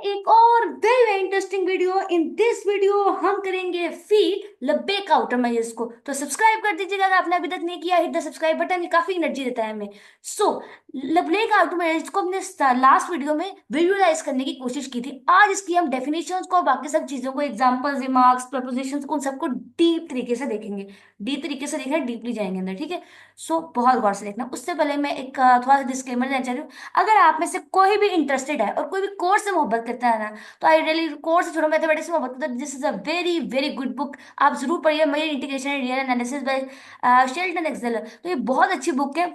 एक और very interesting video. In this video हम करेंगे फीड लब्बेक आउटर मैसेज को। तो सब्सक्राइब कर दीजिएगा अगर आपने अभी तक नहीं किया। हिट द सब्सक्राइब बटन, ये काफी एनर्जी देता है हमें। सो लब्बेक आउटर मैसेज को हमने लास्ट वीडियो में विजुअलाइज करने की कोशिश की थी। आज इसकी हम डेफिनेशंस को, बाकी सब चीजों को, एग्जांपल्स, रिमार्क्स, प्रपोजिशंस, उन सबको डीप तरीके से देखेंगे। डीप तरीके से देखना, डीपली जाएंगे अंदर, ठीक है। सो बहुत गौर से देखना। उससे पहले मैं एक थोड़ा सा डिस्क्लेमर देना चाह रही हूँ। अगर आप में से कोई भी इंटरेस्टेड है और कोई भी कोर्स से मोहब्बत करता है ना, तो आई रियली, कोर्स से छोड़ो, मैथमेटिक्स से मोहब्बत करता है, this is a very very good book. आप जरूर पढ़िए। Measure integration and real analysis by Sheldon Axler. तो ये बहुत अच्छी बुक है।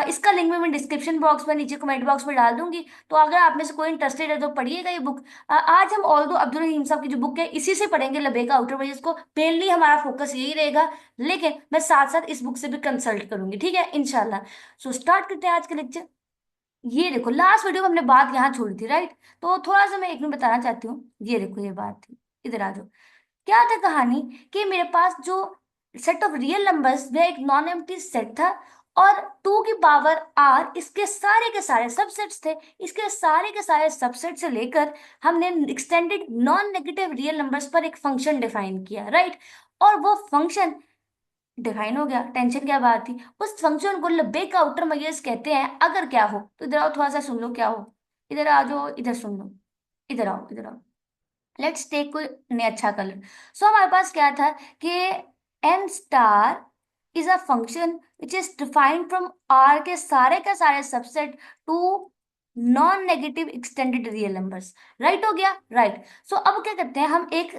इसका लिंक मैं डिस्क्रिप्शन बॉक्स में, नीचे कमेंट बॉक्स में डाल दूंगी। तो अगर आप में से कोई इंटरेस्टेड है तो पढ़िएगा ये बुक। आज हम ऑल्दो अब्दुल रहीम साहब की जो बुक है इसी से पढ़ेंगे, लबेका आउटर वेजेस को। मेनली हमारा फोकस यही रहेगा, लेकिन मैं साथ साथ इस बुक से भी कंसल्ट करूंगी, ठीक है, इंशाल्लाह। सो स्टार्ट करते हैं आज का लेक्चर। ये देखो, लास्ट वीडियो में हमने बात यहाँ छोड़ी थी, राइट। तो थोड़ा सा मैं एक मिनट बताना चाहती हूँ। ये देखो, ये बात थी। इधर आ जाओ। क्या था कहानी कि मेरे पास जो सेट ऑफ रियल नंबर्स, वह एक नॉन एम्प्टी सेट था। और टू की पावर आर इसके सारे के सारे सबसेट्स थे। इसके सारे के सारे सबसेट से लेकर हमने extended non negative real numbers पर एक फंक्शन डिफाइन किया, राइट। और वो फंक्शन डिफाइन हो गया। टेंशन क्या बात थी। उस फंक्शन को लेबेक आउटर मैयर्स कहते हैं। अगर क्या हो, तो इधर आओ, थोड़ा सा सुन लो क्या हो। इधर आ जाओ, इधर सुन लो। इधर आओ, इधर आओ। लेट्स टेक कोई ने अच्छा कलर। सो हमारे पास क्या था कि N star is a function which is defined from R के सारे subset to non negative extended real numbers. Right हो गया, राइट। सो अब क्या करते हैं, हम एक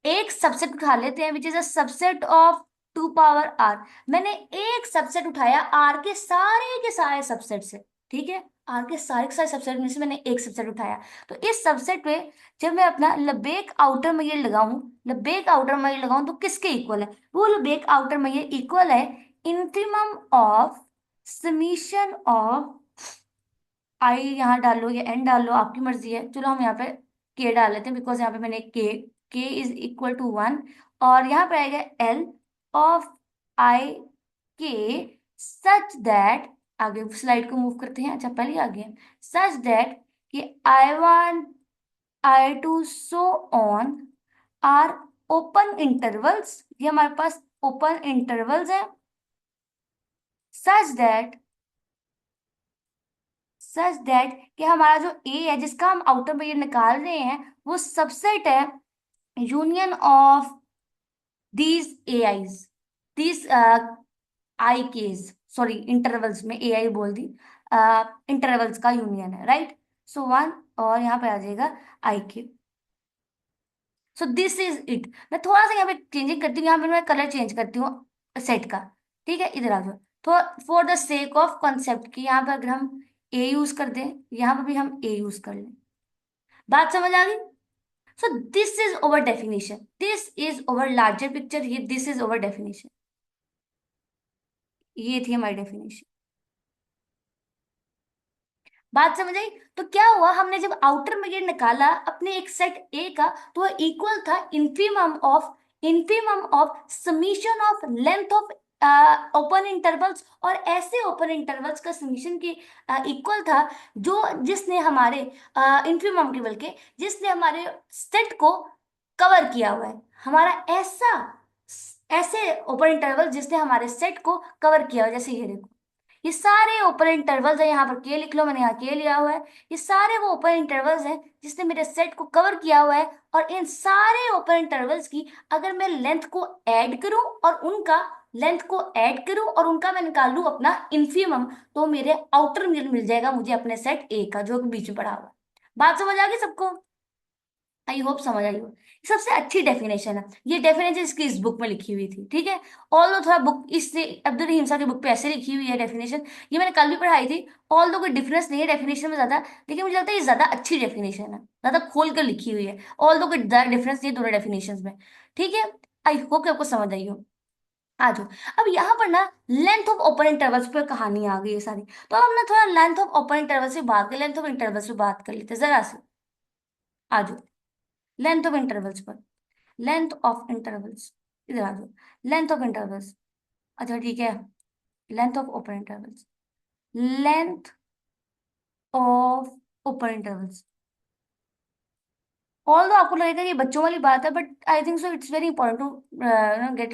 एक सबसेट उठा लेते हैं which is a subset of two power R. मैंने एक सबसेट उठाया आर के सारे सबसेट से, ठीक है। आर के सारे सबसेट में से मैंने एक सबसेट उठाया। तो इस सबसेट में जब मैं अपना लबेक आउटर मैयर लगाऊं, लबेक आउटर मैयर लगाऊं, तो किसके इक्वल है वो लबेक आउटर मैयर? इक्वल है इंफिमम ऑफ समीशन ऑफ आई। यहाँ डालो या एन डालो, आपकी मर्जी है। चलो हम यहाँ पे के डाल लेते हैं, बिकॉज यहाँ पे मैंने के इज इक्वल टू वन। और यहाँ पे आएगा एल ऑफ आई के सच दैट, आगे स्लाइड को मूव करते हैं। अच्छा, पहले आगे सच दैट कि I one, I two, so on are open intervals. ये हमारे पास ओपन इंटरवल्स है। सच दैट, सच दैट कि हमारा जो ए है जिसका हम आउटर में निकाल रहे हैं, वो सबसेट है union of these A I's, these I K's, sorry intervals में ए आई बोल दी। इंटरवल्स का यूनियन है, राइट। सो वन, और यहाँ पे आ जाएगा I K. So this is it. मैं थोड़ा सा यहाँ पे चेंजिंग करती हूँ, यहाँ पे मैं कलर चेंज करती हूँ सेट का, ठीक है। इधर आ जाओ। तो for the sake of concept की, यहाँ पर अगर हम ए यूज कर दें, यहाँ पर भी हम ए यूज कर लें। बात समझ आ गई? सो this is over definition, this is over larger picture, ये दिस इज ओवर डेफिनेशन। ये थी हमारी डेफिनेशन। बात समझ आई? तो क्या हुआ, हमने जब आउटर में ये निकाला अपने एक सेट ए का, तो वह इक्वल था infimum of summation of length of open intervals. और ऐसे ओपन इंटरवल्स का समीशन के इक्वल था जो जिसने हमारे इंफीमम के, बल्कि जिसने हमारे सेट को कवर किया हुआ है। हमारा ऐसा, ऐसे ओपन इंटरवल जिसने हमारे सेट को कवर किया हुआ है। जैसे ये देखो, ये सारे ओपन इंटरवल्स है। यहाँ पर के लिख लो, मैंने यहाँ के लिया हुआ है। ये सारे वो ओपन इंटरवल्स हैं जिसने मेरे सेट को कवर किया हुआ है। और इन सारे ओपन इंटरवल्स की अगर मैं लेंथ को ऐड करूं और उनका लेंथ को ऐड करूं और उनका मैं निकाल लूं अपना इन्फीमम, तो मेरे आउटर मिल जाएगा मुझे अपने सेट ए का, जो कि बीच में पड़ा हुआ है। बात समझ आ गई सबको? आई होप समझ आई हो। सबसे अच्छी डेफिनेशन है ये। डेफिनेशन इसकी इस बुक में लिखी हुई थी, ठीक है। ऑल थोड़ा बुक इससे अब्दुल रहीम साहब की बुक पे ऐसे लिखी हुई है डेफिनेशन। ये मैंने कल भी पढ़ाई थी। ऑल दो कोई डिफरेंस नहीं है डेफिनेशन में ज्यादा, लेकिन मुझे लगता है ये ज्यादा अच्छी डेफिनेशन है, ज्यादा खोल कर लिखी हुई है। ऑल दो कोई ज्यादा डिफरेंस नहीं है दोनों डेफिनेशन में, ठीक है। आई होप कि आपको समझ आई हो। आ जाओ। अब यहाँ पर ना लेंथ ऑफ ओपन इंटरवल्स पे कहानी आ गई है सारी। तो अब हम ना थोड़ा लेंथ ऑफ ओपन इंटरवल से बात कर, लेंथ ऑफ इंटरवल्स पे बात कर लेते हैं जरा से। आ जाओ। लेंथ ऑफ इंटरवल्स पर, लेंथ ऑफ इंटरवल्स, इधर आ जाओ। लेंथ ऑफ इंटरवल्स, अच्छा ठीक है। Length of open intervals, length of open intervals. Although आपको लगेगा कि बच्चों वाली बात है, but I think so it's very important to get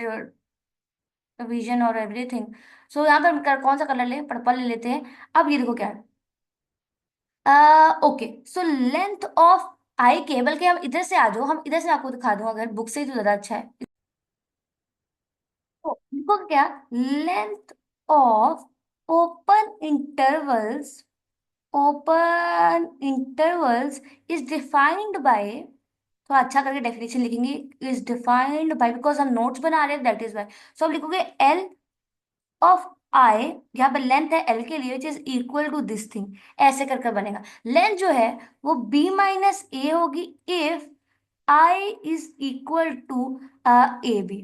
vision और एवरीथिंग। सो यहाँ पे हम कौन सा कलर ले, पर्पल ले लेते हैं। अब ये देखो क्या है, okay so length of I के, बल्कि हम इधर से आ जाओ, हम इधर से आपको दिखा दूं अगर बुक से ही तो ज्यादा अच्छा है। तो देखो क्या, length of open intervals, open intervals is defined by, तो अच्छा करके डेफिनेशन लिखेंगे, इज डिफाइंड बाय, बिकॉज हम नोट्स बना रहे हैं दैट इज बाय। सो हम लिखोगे एल ऑफ आई, यहाँ पर लेंथ है एल के लिए, which is equal to this thing, ऐसे कर कर बनेगा। लेंथ जो है वो बी माइनस ए होगी if I is equal to A B.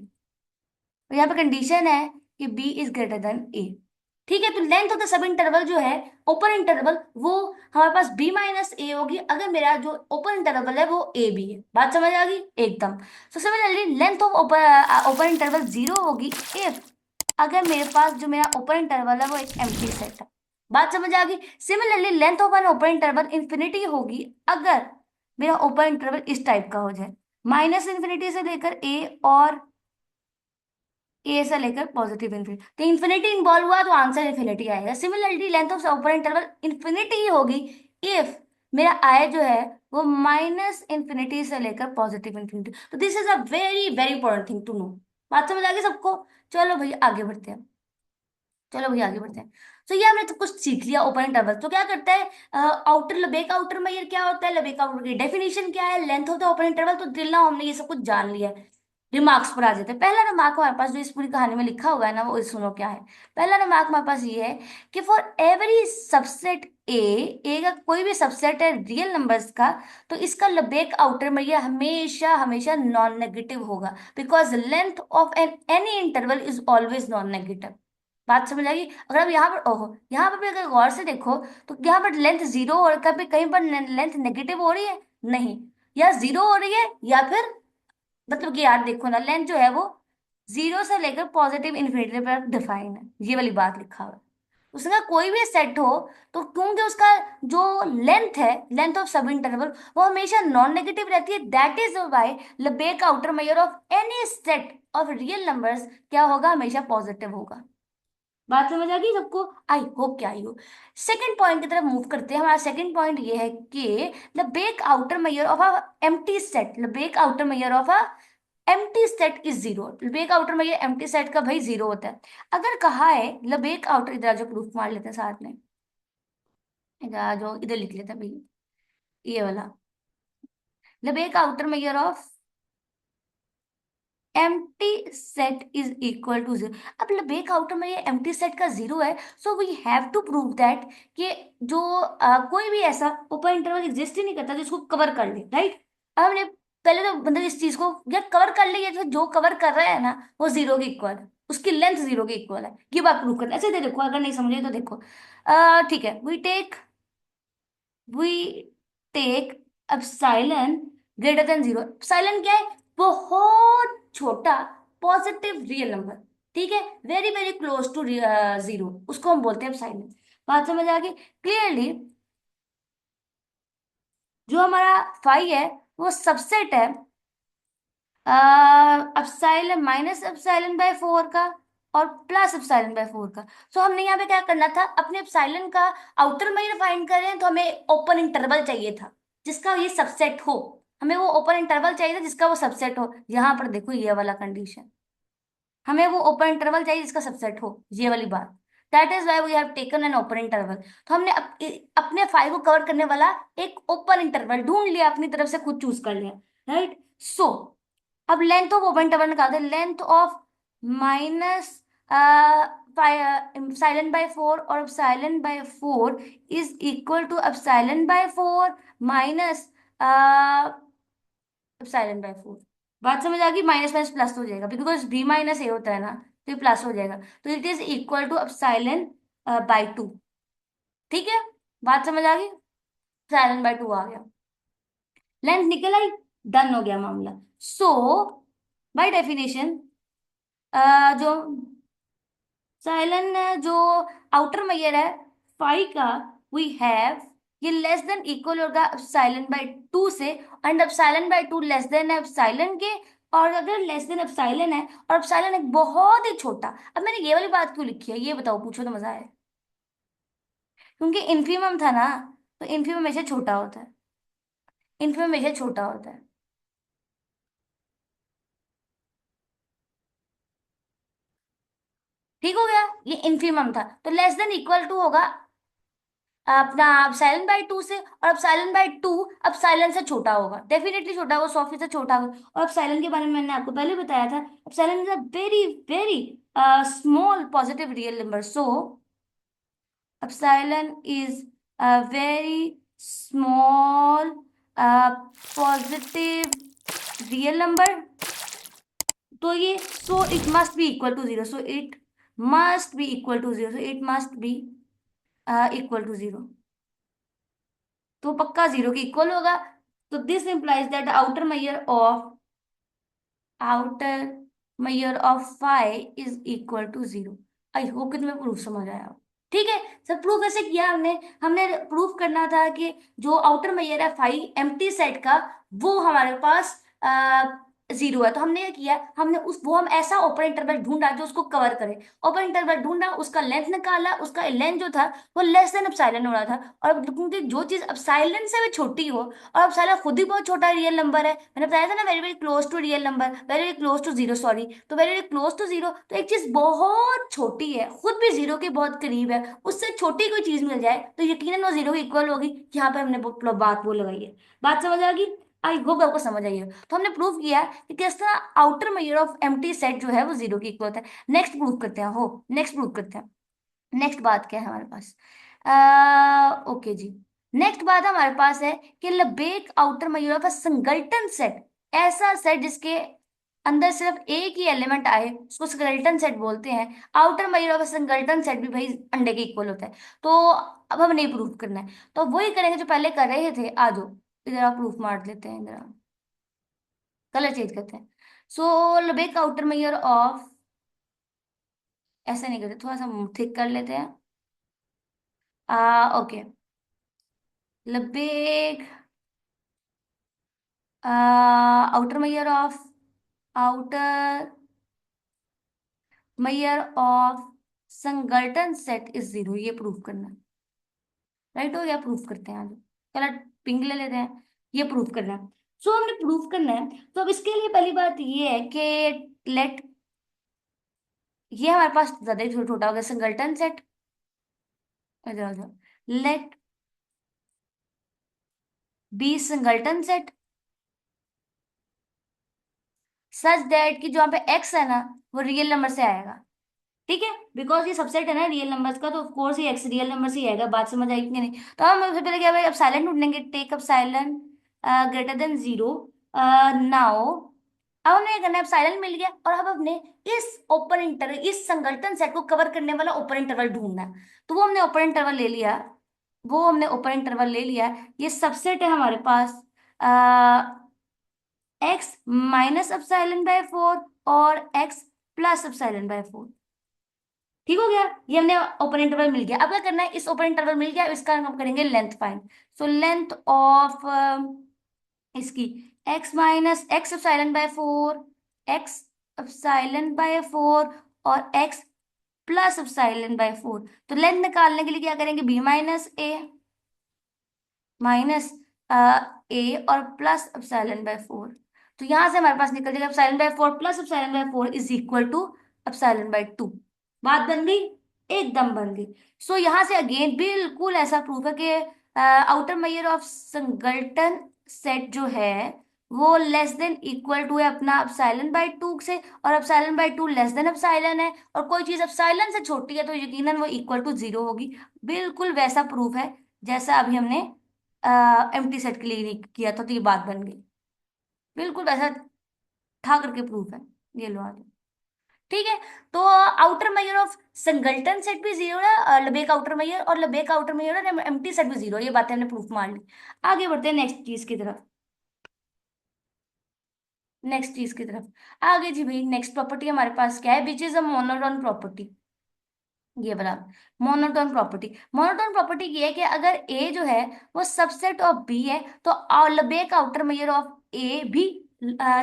तो यहाँ पे कंडीशन है कि B is greater than A. ठीक है, तो length of the sub interval जो है, ओपन इंटरवल, वो हमारे पास बी माइनस ए होगी अगर मेरा जो ओपन इंटरवल है वो ए बी है। बात समझ आ गई एकदम। So similarly length of open interval zero होगी इफ, अगर मेरे पास जो मेरा ओपन इंटरवल है वो एक एम्प्टी सेट है। बात समझ आ गई। Similarly length of N open interval infinity होगी अगर मेरा ओपन इंटरवल इस टाइप का हो जाए, माइनस इंफिनिटी से लेकर ए और ए से लेकर पॉजिटिव इन्फिनिटी, तो इन्फिनिटी इन्वॉल्व हुआ तो आंसर इन्फिनिटी आएगा। Similarly length of open interval infinity ही होगी इफ मेरा आई जो है वो माइनस इंफिनिटी से लेकर पॉजिटिव इन्फिनिटी। तो this is a very very important thing to know. बात समझ आ गई सबको? चलो भैया आगे बढ़ते हैं, चलो भैया आगे बढ़ते हैं। तो ये हमने तो कुछ सीख लिया ओपन इंटरवल। तो क्या करता है आउटर लबेक आउटर मेयर क्या होता है, लबेक आउटर की डेफिनेशन क्या है, length of the open interval, तो टिल नाउ हमने ये सब कुछ जान लिया है। रिमार्क्स पर आ जाते हैं। पहला रिमार्क हमारे पास जो इस पूरी कहानी में लिखा हुआ है ना, वो सुनो क्या है। पहला रिमार्क हमारे पास ये है कि फॉर एवरी सबसेट ए, ए का कोई भी सबसेट है रियल नंबर्स का, तो इसका लबेक आउटर में ये हमेशा हमेशा नॉन नेगेटिव होगा, because length of an any interval is always non negative. बात समझ आएगी? अगर आप यहाँ पर, ओहो, यहाँ पर भी अगर गौर से देखो तो यहाँ पर लेंथ जीरो और कभी कहीं पर लेंथ नेगेटिव हो रही है? नहीं, या जीरो हो रही है या फिर, मतलब कि यार देखो ना, लेंथ जो है वो जीरो से लेकर पॉजिटिव इन्फिनिटी पर डिफाइन है, ये वाली बात लिखा हुआ है। उसका कोई भी सेट हो, तो क्योंकि उसका जो लेंथ है, लेंथ ऑफ सब इंटरवल, वो हमेशा नॉन नेगेटिव रहती है, that is why Lebesgue outer measure of any set of real numbers क्या होगा, हमेशा पॉजिटिव होगा। बात समझ आ गई सबको? आई होप क्या आई हो। सेकंड पॉइंट की तरफ मूव करते हैं। हमारा सेकंड पॉइंट ये है कि the Lebesgue outer measure of a empty set, the Lebesgue outer measure of a empty set is zero. Lebesgue outer में ये एम्प्टी सेट का भाई जीरो होता है। अगर कहा है लबेक आउटर, इधर जो प्रूफ मार लेते हैं साथ में, इधर जो इधर लिख लेते हैं भाई, ये वाला, Lebesgue outer measure of empty set is equal to zero. अब लबेक आउटर में ये एम्प्टी सेट का जीरो है, so we have to prove that कि जो कोई भी ऐसा ओपन इंटरवल एग्जिस्ट ही नहीं करता जिसको कवर कर ले, राइट? अब हमने पहले तो मतलब इस चीज को या कवर कर ले, या तो जो कवर कर रहा है ना वो जीरो के इक्वल है, उसकी लेंथ जीरो के इक्वल है, ये बात प्रूव करना है। ऐसे देखो, अगर नहीं समझे तो देखो, ठीक है, we take epsilon greater than zero. Epsilon क्या है? बहुत छोटा पॉजिटिव रियल नंबर, ठीक है, very very close to zero, उसको हम बोलते हैं एप्सिलॉन। बात समझ आ गई क्लियरली? जो हमारा फाई है वो सबसेट है epsilon minus epsilon by four का और प्लस एप्सिलॉन बाय फोर का। सो हमने यहाँ पे क्या करना था, अपने एप्सिलॉन का आउटर में फाइंड कर रहे हैं, तो हमें ओपन इंटरवल चाहिए था जिसका ये सबसेट हो। हमें वो ओपन इंटरवल चाहिए था जिसका वो सबसेट हो। यहाँ पर देखो ये वाला कंडीशन, हमें वो ओपन इंटरवल चाहिए जिसका सबसेट हो, ये वाली बात। That is why we have taken an open interval. तो हमने अपने फाइल को कवर करने वाला एक ओपन इंटरवल ढूंढ लिया, अपनी तरफ से खुद चूज कर लिया, राइट? सो अब लेंथ ऑफ ओपन इंटरवल निकाल दे, length of minus epsilon by four और epsilon by four is equal to epsilon by four minus epsilon by four. बात समझ आ गई? माइनस माइनस प्लस हो जाएगा, बिकॉज बी माइनस ए होता है ना, तो ये प्लस हो जाएगा, तो it is equal to epsilon by two. ठीक है, बात समझ आ गई? एप्सिलॉन बाय टू आ गया, लेंथ निकल आई, डन हो गया मामला। सो बाय डेफिनेशन जो साइलन जो आउटर मेजर है फाई का, वी हैव ये लेस देन इक्वल होगा एप्सिलॉन बाय 2 से, and epsilon by 2 less than epsilon के। और अगर लेस देन एप्सिलॉन है और एप्सिलॉन एक बहुत ही छोटा, अब मैंने ये वाली बात क्यों लिखी है ये बताओ, पूछो तो मजा आए। क्योंकि इन्फीमम था ना, तो इन्फीमम हमेशा छोटा होता है, इन्फीमम हमेशा छोटा होता है। ठीक हो गया, ये इन्फीमम था तो लेस देन इक्वल टू होगा अपना एप्सिलॉन बाय 2 से, और एप्सिलॉन बाय 2 एप्सिलॉन से छोटा होगा, डेफिनेटली छोटा होगा, 100% छोटा होगा। और एप्सिलॉन के बारे में मैंने आपको पहले बताया था, epsilon is a very very small positive real number. So epsilon is a very small positive real number. तो ये so it must be equal to zero, so it must be equal to zero, so it must be equal to zero. तो पक्का zero के equal होगा। तो this implies that outer measure of five is equal to zero. I hope कि तुम्हें proof समझ आया हो। ठीक है सर, प्रूफ ऐसे किया हमने हमने प्रूफ करना था कि जो आउटर मेजर है फाइव एम्प्टी सेट का, वो हमारे पास जीरो है। तो हमने ये किया, हमने उस वो हम ऐसा ओपन इंटरवल ढूंढा जो उसको कवर करे। ओपन इंटरवल ढूंढा, उसका लेंथ निकाला, उसका लेंथ जो था वो लेस देन एप्सिलॉन हो रहा था। और क्योंकि जो चीज एप्सिलॉन से भी छोटी हो, और एप्सिलॉन खुद ही बहुत छोटा रियल नंबर है, मैंने बताया था ना, very very close to real number, very very close to zero, sorry, तो very very close to zero. तो एक चीज बहुत छोटी है, खुद भी जीरो के बहुत करीब है, उससे छोटी कोई चीज मिल जाए तो यकीनन वो जीरो इक्वल होगी। यहाँ पे हमने बात वो लगाई है। बात समझ आ गई? आई होप आपको समझ आई हो। तो हमने प्रूव किया कि किस तरह outer measure of empty set जो है वो जीरो की इक्वल होता है। नेक्स्ट प्रूव करते हैं, हो नेक्स्ट प्रूव करते हैं। नेक्स्ट बात क्या है हमारे पास? ओके जी, नेक्स्ट बात हमारे पास है कि Lebesgue outer measure of a singleton set, ऐसा सेट जिसके अंदर सिर्फ एक ही एलिमेंट आए उसको सिंगल्टन सेट बोलते हैं। Outer measure of a singleton set भी भाई अंडे के इक्वल होता है। तो अब हमें नहीं प्रूव करना है, तो वही करेंगे जो पहले कर रहे थे। आ जाओ इधर, आप प्रूफ मार लेते हैं इधर, कलर चेंज करते हैं। So Lebesgue outer measure of, ऐसा नहीं करते, थोड़ा सा थिक कर लेते हैं। Okay, Lebesgue outer measure of outer measure of singleton set is zero, ये प्रूफ करना है। राइट हो गया, प्रूफ करते हैं आज। कलर पिंक ले लेते हैं, ये प्रूफ करना है। सो हमने प्रूफ करना है, तो अब इसके लिए पहली बात ये है कि लेट, ये हमारे पास ज्यादा ही छोटा हो गया सिंगल्टन सेट, इधर आ जाओ, let be singleton set such that कि जो यहाँ पे एक्स है ना वो रियल नंबर से आएगा। ठीक है, बिकॉज ये सबसेट है ना रियल नंबर्स का, तो ऑफ कोर्स ये एक्स रियल नंबर से ही आएगा। बात समझ आएगी कि नहीं? तो हम सबसे पहले क्या भाई, अब साइलेंट ढूंढेंगे, take epsilon greater than zero. Now अब हमने ये करना है, अब साइलेंट मिल गया, और अब हमने इस ओपन इंटरवल, इस संगठन सेट को कवर करने वाला ओपन इंटरवल ढूंढना है। तो वो हमने ओपन इंटरवल ले लिया, वो हमने ओपन इंटरवल ले लिया। ये सबसेट है हमारे पास एक्स माइनस एप्सिलॉन बाय 4 और एक्स प्लस एप्सिलॉन बाय 4। ठीक हो गया, ये हमने ओपन इंटरवल मिल गया। अब क्या करना है, इस ओपन इंटरवल मिल गया, इसका हम करेंगे length find. So length of इसकी x minus x epsilon by 4, x epsilon by 4 और x प्लस एप्सिलॉन बाय 4। तो लेंथ निकालने के लिए क्या करेंगे, b माइनस ए, माइनस ए और प्लस एप्सिलॉन बाय 4। तो यहां से हमारे पास निकल जाएगा epsilon by 4 plus epsilon by 4 is equal to epsilon by 2। बात बन गई, एकदम बन गई। सो यहां से अगेन बिल्कुल ऐसा प्रूफ है कि outer measure of singleton set जो है वो लेस देन इक्वल टू है अपना एप्सिलॉन बाय 2 से, और epsilon by 2 less than epsilon है, और कोई चीज एप्सिलॉन से छोटी है तो यकीनन वो इक्वल टू जीरो होगी। बिल्कुल वैसा प्रूफ है जैसा अभी हमने एम्प्टी सेट के लिए नहीं किया था। तो ये बात बन गई, बिल्कुल वैसा था करके प्रूफ है। ये लो आगे, ठीक है। तो outer measure of singleton set भी जीरो है, लेबेक आउटर मेजर, और लेबेक आउटर मेजर और एम्प्टी सेट भी जीरो, ये बातें हमने प्रूफ मान ली। आगे बढ़ते हैं नेक्स्ट चीज की तरफ, नेक्स्ट चीज की तरफ। आगे जी भाई, नेक्स्ट प्रॉपर्टी हमारे पास क्या है, which is a monotone property. ये वाला मोनोटोन प्रॉपर्टी। मोनोटोन प्रॉपर्टी ये है कि अगर ए जो है वो सबसेट ऑफ बी है, तो लबेक आउटर मेजर ऑफ ए भी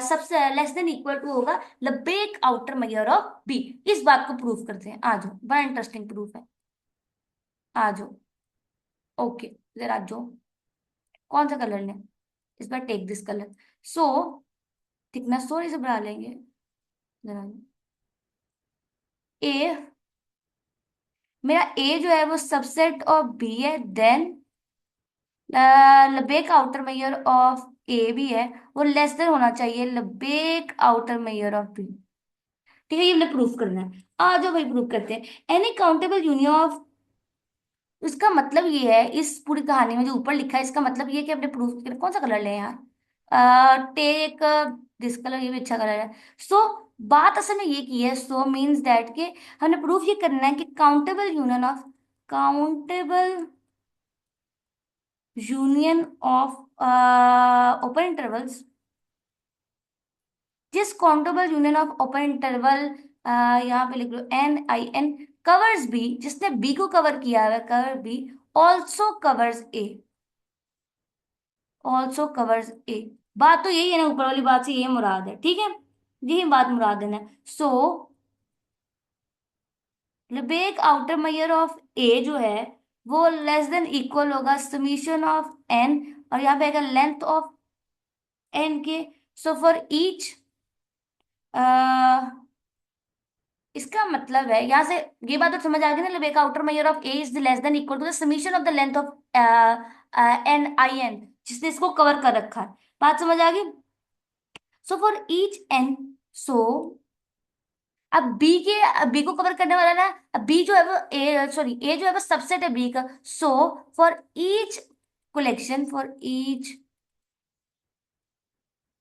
सबसे लेस देन इक्वल टू होगा लबेक आउटर मेजर ऑफ बी। इस बात को प्रूव करते हैं, आ जाओ, बड़ा इंटरेस्टिंग प्रूफ है, आ जाओ। ओके, इधर आ जाओ। कौन सा कलर लें इस बार? Take this colour. So thickness थोड़ी सी बढ़ा लेंगे जरा। ए, मेरा ए जो है वो सबसेट ऑफ बी है, then Lebesgue outer measure of ए भी है, वो लेस देन होना चाहिए लबेक आउटर मेजर ऑफ बी। ठीक है, ये हमने प्रूफ करना है। आ जाओ भाई, प्रूफ करते हैं। एनी काउंटेबल यूनियन ऑफ, इसका मतलब ये है, इस पूरी कहानी में जो ऊपर लिखा है इसका मतलब ये है कि हमने प्रूफ, कौन सा कलर लें यार? टेक दिस कलर, ये भी अच्छा कलर है। सो बात असल में ये की है, सो मीन्स दैट कि हमने प्रूफ ये करना है कि countable union of open intervals, जिस countable union of open interval, यहाँ पे लिख लो NIN, कवर्स बी, जिसने बी को कवर किया है, cover B, also covers A, also covers A. बात तो यही है ना, ऊपर वाली बात से ये मुराद है, ठीक है, यही बात मुराद है ना। सो लेबेक आउटर मेजर ऑफ ए जो है वो लेस देन इक्वल होगा समीशन ऑफ एन, और यहाँ पे आएगा लेंथ ऑफ एन के। सो फॉर ईच, इसका मतलब है यहाँ से ये बात तो समझ आ गई ना, Lebesgue outer measure of A is the less than equal to the summation of the length of NIN, जिसने इसको कवर कर रखा है। बात समझ आ गई? सो फॉर ईच एन, सो अब बी को कवर करने वाला ना, अब बी जो है वो ए, सॉरी ए जो है वो सबसेट है बी का। So for each collection, for each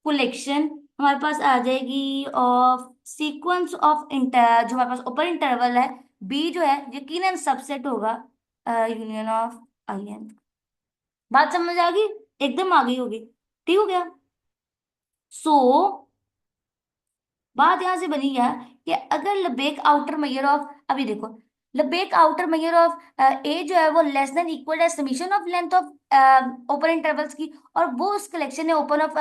collection हमारे पास आ जाएगी ऑफ सीक्वेंस ऑफ इंटर, जो हमारे पास ओपन इंटरवल है, बी जो है यकीनन सबसेट होगा यूनियन ऑफ IN। बात समझ आ गई? एकदम आ गई होगी, ठीक हो गया। सो बात यहां से बनी है कि अगर लबेक आउटर मेजर ऑफ, अभी देखो, लबेक आउटर मेजर ऑफ ए जो है वो लेस देन इक्वल है summation of length of open intervals की, और वो उस कलेक्शन है ओपन ऑफ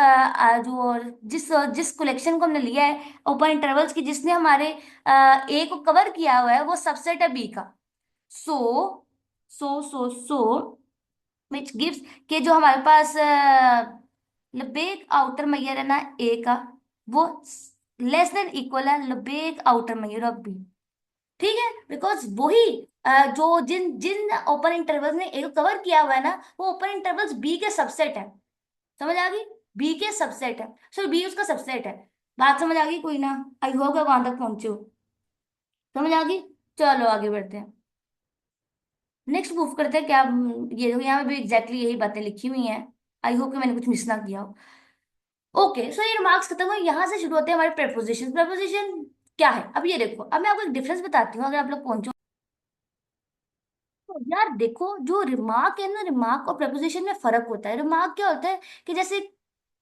जो जिस जिस कलेक्शन को हमने लिया है ओपन इंटरवल्स की, जिसने हमारे ए को कवर किया हुआ है, वो सबसेट है बी का। सो सो विच गिव्स, के जो हमारे पास लबेक आउटर मेजर है ना ए का, वो लेस देन इक्वल है Lebesgue outer measure of B. ठीक है, बिकॉज वही जो जिन जिन ओपन इंटरवल्स ने ए को कवर किया हुआ है ना, वो ओपन इंटरवल्स बी के सबसेट है। समझ आ गई? बी के सबसेट है, सो बी उसका सबसेट है। बात समझ आ गई कोई ना? आई होप आप वहां तक पहुंचे हो। समझ आ गई? चलो आगे बढ़ते हैं, नेक्स्ट प्रूफ करते हैं। क्या ये देखो, यहाँ पे भी एग्जैक्टली यही बातें लिखी हुई हैं। आई होप कि मैंने कुछ मिस ना किया हो। ओके, सो ये रिमार्क्स खत्म हुए, यहाँ से शुरू होते हैं हमारे प्रेपोजिशन। प्रेपोजिशन क्या है? अब ये देखो, अब मैं आपको एक डिफरेंस बताती हूँ, अगर आप लोग पहुंचो तो। यार देखो, जो रिमार्क है ना, रिमार्क और प्रेपोजिशन में फर्क होता है। रिमार्क क्या होता है कि जैसे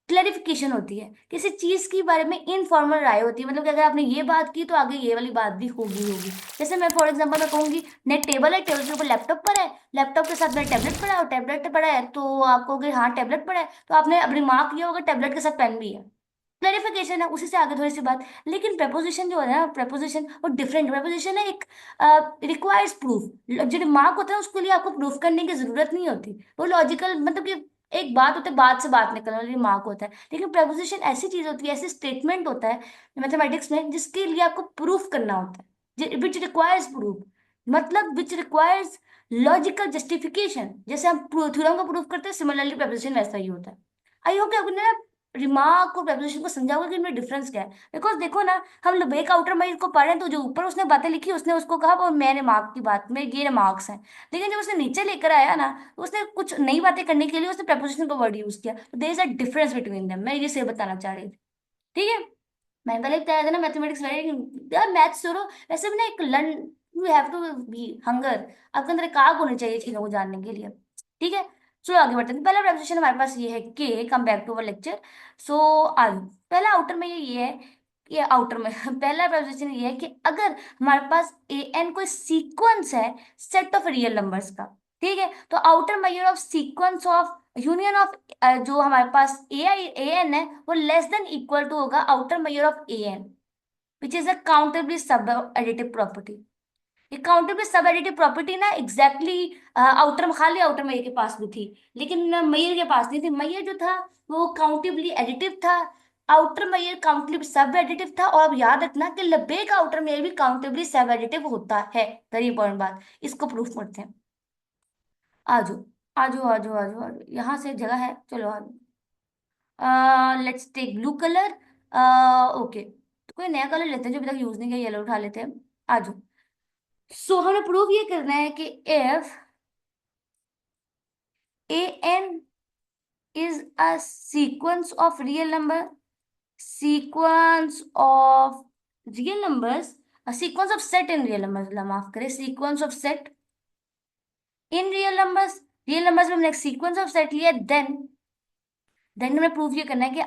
क्लेरिफिकेशन होती है, किसी चीज के बारे में इनफॉर्मल राय होती है, मतलब कि अगर आपने ये बात की तो आगे ये वाली बात भी होगी। जैसे मैं फॉर एग्जांपल मैं कहूंगी, नेट टेबल है, टेबल के ऊपर लैपटॉप पड़ा है, लैपटॉप के साथ मेरा टैबलेट पड़ा है, और टैबलेट पड़ा है, तो आप कहोगे हाँ टैबलेट पड़ा है, तो आपने अब रिमार्क किया होगा टैबलेट के साथ पेन भी है। क्लैरिफिकेशन है, उसी से आगे थोड़ी सी बात। लेकिन प्रपोजिशन जो है ना, प्रपोजिशन वो डिफरेंट प्रपोजिशन है, एक रिक्वायर्स प्रूफ। जो रिमार्क होता है उसके लिए आपको प्रूफ करने की जरूरत नहीं होती, वो लॉजिकल, मतलब कि एक बात होता है, बात से बात निकलने वाली रिमार्क होता है। लेकिन प्रपोजिशन ऐसी चीज होती है, ऐसी स्टेटमेंट होता है मैथमेटिक्स में, जिसके लिए आपको प्रूफ करना होता है, विच रिक्वायर्स प्रूफ, मतलब विच रिक्वायर्स लॉजिकल जस्टिफिकेशन। जैसे हम थ्योरम को प्रूफ करते हैं, सिमिलरली प्रपोजिशन वैसा ही होता है। आई होप कि आपने रिमार्क और प्रेपोजिशन को समझाओगे कि इनमें डिफरेंस क्या है। बिकॉज देखो ना, हम लेबेक आउटर में इसको पढ़े तो जो ऊपर उसने बातें लिखी उसने उसको कहा वो मैं रिमार्क की बात में ये रिमार्क्स हैं, लेकिन जब उसने नीचे लेकर आया ना, तो उसने कुछ नई बातें करने के लिए उसने प्रेपोजिशन का वर्ड यूज किया, तो there is a difference between them. मैं ये से बताना चाह रही थी, ठीक है। मैं पहले बताया था ना, मैथमेटिक्स वेरी यार, मैथ्स छोड़ो, वैसे भी ना एक learn, you have to be hunger, आपके अंदर एक आग होनी चाहिए चीजों को जानने के लिए, ठीक है। चलो आगे बढ़ते हैं। पहला प्रपोजिशन हमारे पास ये है कि come back to our lecture. So आज पहला आउटर में ये है ये आउटर में पहला प्रोपोजिशन ये है कि अगर हमारे पास ए एन कोई सीक्वेंस है सेट ऑफ रियल नंबर्स का, ठीक है, तो outer measure of sequence of union of जो हमारे पास ए आई ए एन है वो लेस देन इक्वल टू होगा outer measure of A N, which is a countably सब एडिटिव प्रॉपर्टी। ये काउंटेबल सब एडिटिव प्रॉपर्टी ना एग्जैक्टली आउटर खाली आउटर मैयर के पास भी थी, लेकिन मैयर के पास नहीं थी। मैयर जो था वो काउंटेबली एडिटिव था, आउटर मैयर काउंटेबली सब एडिटिव था। और अब याद रखना कि लेबेक आउटर मैयर भी काउंटेबली सब एडिटिव होता है। वेरी इंपॉर्टेंट बात, इसको प्रूफ करते हैं। आजो आजो आजो आजो आजो, यहाँ से जगह है, चलो आजो। Let's take blue colour. Okay, तो कोई नया कलर लेते हैं जो अभी तक यूज नहीं किया, येलो उठा लेते हैं। आजो। सो हमें प्रूव ये करना है कि if A N is a sequence of real number, sequence of real numbers, a sequence of set in real numbers, माफ करें, sequence of set in real numbers, real numbers में हमने एक sequence of set लिया, then हमें prove ये करना है कि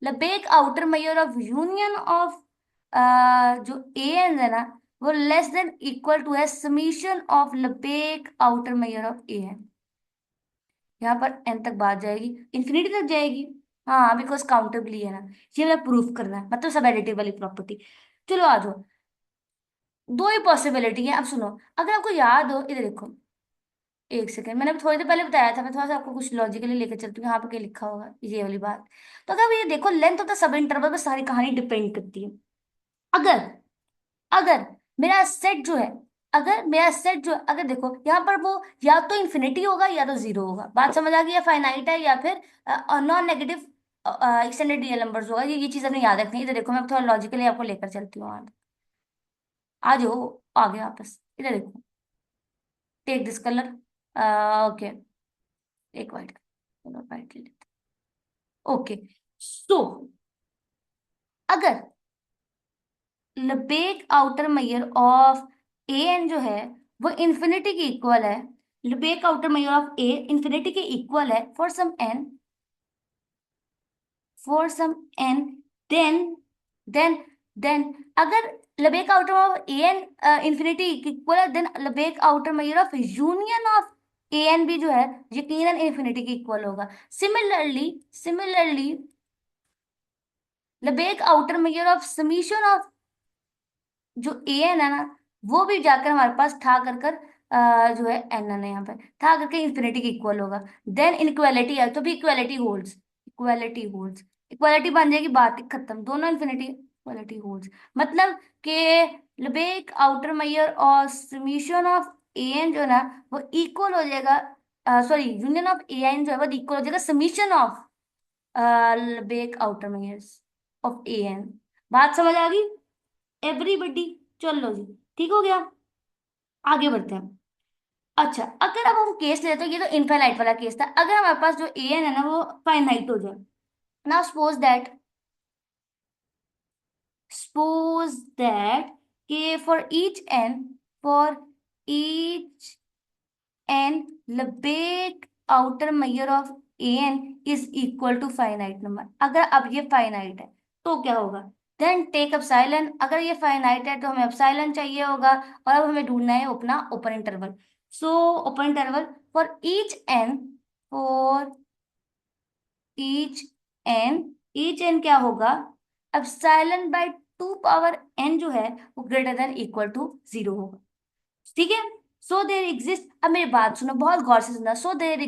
Lebesgue outer measure of union of जो ए एन है ना वो लेस देन इक्वल टू है summation of Lebesgue outer measure of A n. यहाँ पर एन तक बात जाएगी, इंफिनिटी तक जाएगी। हाँ, बिकॉज काउंटेबली है ना, ये हमें प्रूफ करना है, मतलब सब एडिटिव वाली प्रॉपर्टी। चलो आ जाओ, दो ही पॉसिबिलिटी है। अब सुनो, अगर आपको याद हो, इधर देखो, एक सेकंड, मैंने थोड़ी देर पहले बताया था, मैं थोड़ा सा आपको कुछ लॉजिकली लेकर चलती हूँ। यहाँ पे क्या लिखा होगा ये वाली बात। तो अगर ये देखो, length of the sub interval पर सारी कहानी डिपेंड करती है। अगर अगर मेरा सेट जो है, अगर मेरा सेट जो है, अगर देखो यहाँ पर वो या तो इन्फिनिटी होगा या तो जीरो होगा। बात समझ आ गई? या फाइनाइट है या फिर non negative extended real numbers होगा। ये चीज हमने याद रखनी है। इधर देखो, मैं थोड़ा लॉजिकली आपको लेकर चलती हूँ। आ जाओ आगे वापस, इधर देखो, टेक दिस कलर। ओके, एक वाइट, चलो वाइट ले लेते। ओके, सो अगर Lebesgue outer measure of A n जो है वो इन्फिनिटी के इक्वल है, Lebesgue outer measure of A infinity के इक्वल है for some n, then then then अगर Lebesgue outer of A n infinity equal है, then Lebesgue outer measure of union of A n भी जो है यकीनन इन्फिनिटी के इक्वल होगा। Similarly Lebesgue outer measure of summation of जो A N है ना वो भी जाकर हमारे पास था कर कर जो है एन एन है यहाँ पे था करके इन्फिनिटी के इक्वल होगा। देन इनक्वालिटी है तो भी इक्वालिटी बन जाएगी, बात ही खत्म, दोनों इन्फिनिटी इक्वालिटी होल्ड्स। मतलब कि लेबेक आउटर मेजर और समीशन ऑफ ए एन जो है ना वो इक्वल हो जाएगा, sorry union of A n जो है वो इक्वल हो जाएगा summation of Lebesgue outer measures of A n. बात समझ आ गई एवरीबडी? चलो जी, ठीक हो गया, आगे बढ़ते हैं। अच्छा, अगर अब हम केस लेते हैं, ये तो इनफाइनाइट वाला केस था। अगर हमारे पास जो ए एन है ना वो फाइनाइट हो जाए, नाउ सपोज दैट कि for each n Lebesgue outer measure of A n is equal to finite number. अगर अब ये फाइनाइट है तो क्या होगा? Then take epsilon. अगर ये फाइनाइट है तो हमें एप्सिलॉन चाहिए होगा, और अब हमें ढूंढना है अपना open interval. So open interval for each N each N क्या होगा? एप्सिलॉन बाय 2 पावर n जो है वो ग्रेटर देन इक्वल टू 0 होगा। ठीक है? सो देर एग्जिस्ट, अब मेरी बात सुनो, बहुत गौर से सुनना। So there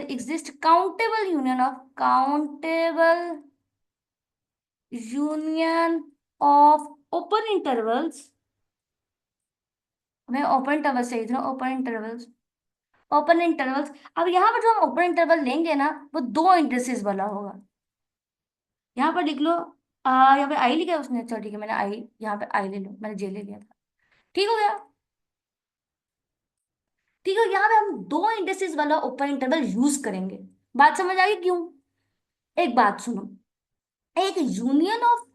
exist countable union of open intervals. मैं ओपन इंटरवल से ही ओपन इंटरवल्स। अब यहाँ पर जो हम ओपन इंटरवल लेंगे ना वो दो इंटरसेस वाला होगा। यहाँ पर लिख लो, यहाँ पे आई लिखा है उसने, अच्छा ठीक है, मैंने आई, यहाँ पे आई ले लो, मैंने जे ले लिया था। ठीक हो गया? ठीक है, यहाँ पे हम दो इंडस्ट्रीज वाला ओपन इंटरवल यूज करेंगे। बात समझ आ गई क्यों? एक बात सुनो, एक यूनियन ऑफ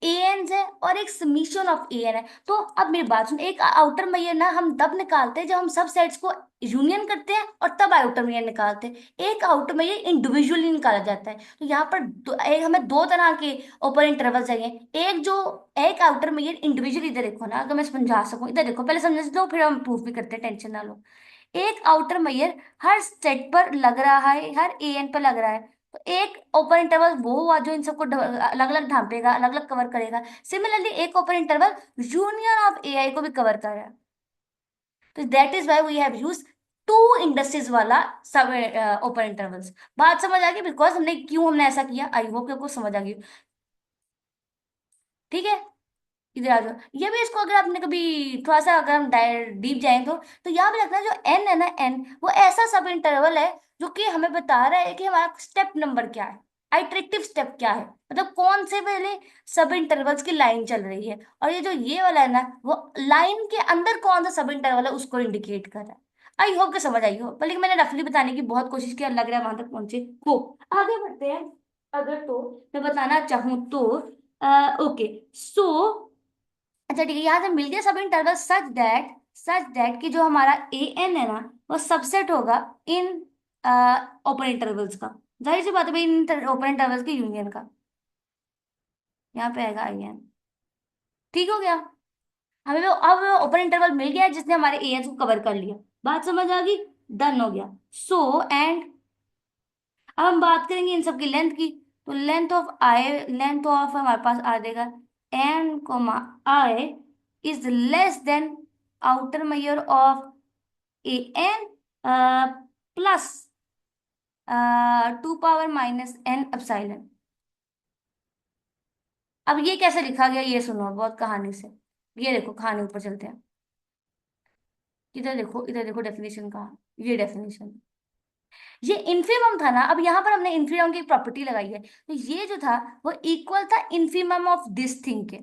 एन है और एक समीशन ऑफ एन है। तो अब मेरी बात सुन, एक आउटर मैयर ना हम तब निकालते हैं जब हम सब सेट्स को यूनियन करते हैं और तब आउटर मैयर निकालते हैं। एक आउटर मैयर इंडिविजुअली निकाला जाता है। तो यहाँ पर एक हमें दो तरह के ओपन इंटरवल चाहिए। एक जो एक आउटर मैयर इंडिविजुअली, इधर देखो ना, अगर मैं समझा सकूं, इधर देखो, पहले समझ लो फिर हम प्रूफ भी करते हैं, टेंशन ना लो। एक आउटर मैयर हर सेट पर लग रहा है, हर एन पर लग रहा है। तो एक ओपन इंटरवल वो हुआ जो इन सबको अलग अलग ढांपेगा, अलग अलग कवर करेगा। सिमिलरली एक open interval union of A I को भी कवर कर रहा है। तो that is why we have use to industries वाला सब ओपन इंटरवल्स। बात समझ आ गई? बिकॉज हमने ऐसा किया। आई होप आपको समझ आ गई। ठीक है, इधर आ जाओ। ये भी इसको अगर आपने कभी थोड़ा सा अगर हम डीप जाएं तो यहाँ पे रखना, जो एन है ना, एन वो ऐसा सब इंटरवल है जो कि हमें बता रहा है कि हमारा स्टेप नंबर क्या है, आइटरेटिव स्टेप क्या है, मतलब कौन से पहले सब इंटरवल्स की लाइन चल रही है। और ये जो ये वाला है ना, वो लाइन के अंदर कौन सा सब इंटरवल है उसको इंडिकेट कर रहा है। आई होप कि समझ आई हो, बल्कि मैंने रफली बताने की बहुत कोशिश की और लग रहा है वहां तक पहुंचे हो। आगे बढ़ते हैं। अगर तो मैं बताना चाहूँ तो ओके, सो अच्छा ठीक है, यहाँ से मिल गया सब इंटरवल सच दैट कि जो हमारा ए एन है ना, वो सबसेट होगा इन ओपन इंटरवल्स का। जाहिर सी बात है भाई, इन ओपन इंटरवल्स के यूनियन का। यहाँ पे आएगा आई एन। ठीक हो गया। हमें वो अब ओपन इंटरवल मिल गया जिसने हमारे ए एन को कवर कर लिया। बात समझ आ गई? डन हो गया। सो एंड अब हम बात करेंगे इन सब की लेंथ की। तो लेंथ ऑफ हमारे पास आ जाएगा n comma i is less than outer measure of A n plus 2 power minus n epsilon. अब ये कैसे लिखा गया ये सुनो बहुत कहानी से। ये देखो कहानी ऊपर चलते हैं। इधर देखो डेफिनेशन का। ये डेफिनेशन, ये इन्फीमम था ना। अब यहाँ पर हमने इन्फीमम की प्रॉपर्टी लगाई है। तो ये जो था वो इक्वल था इन्फीमम ऑफ दिस थिंग के।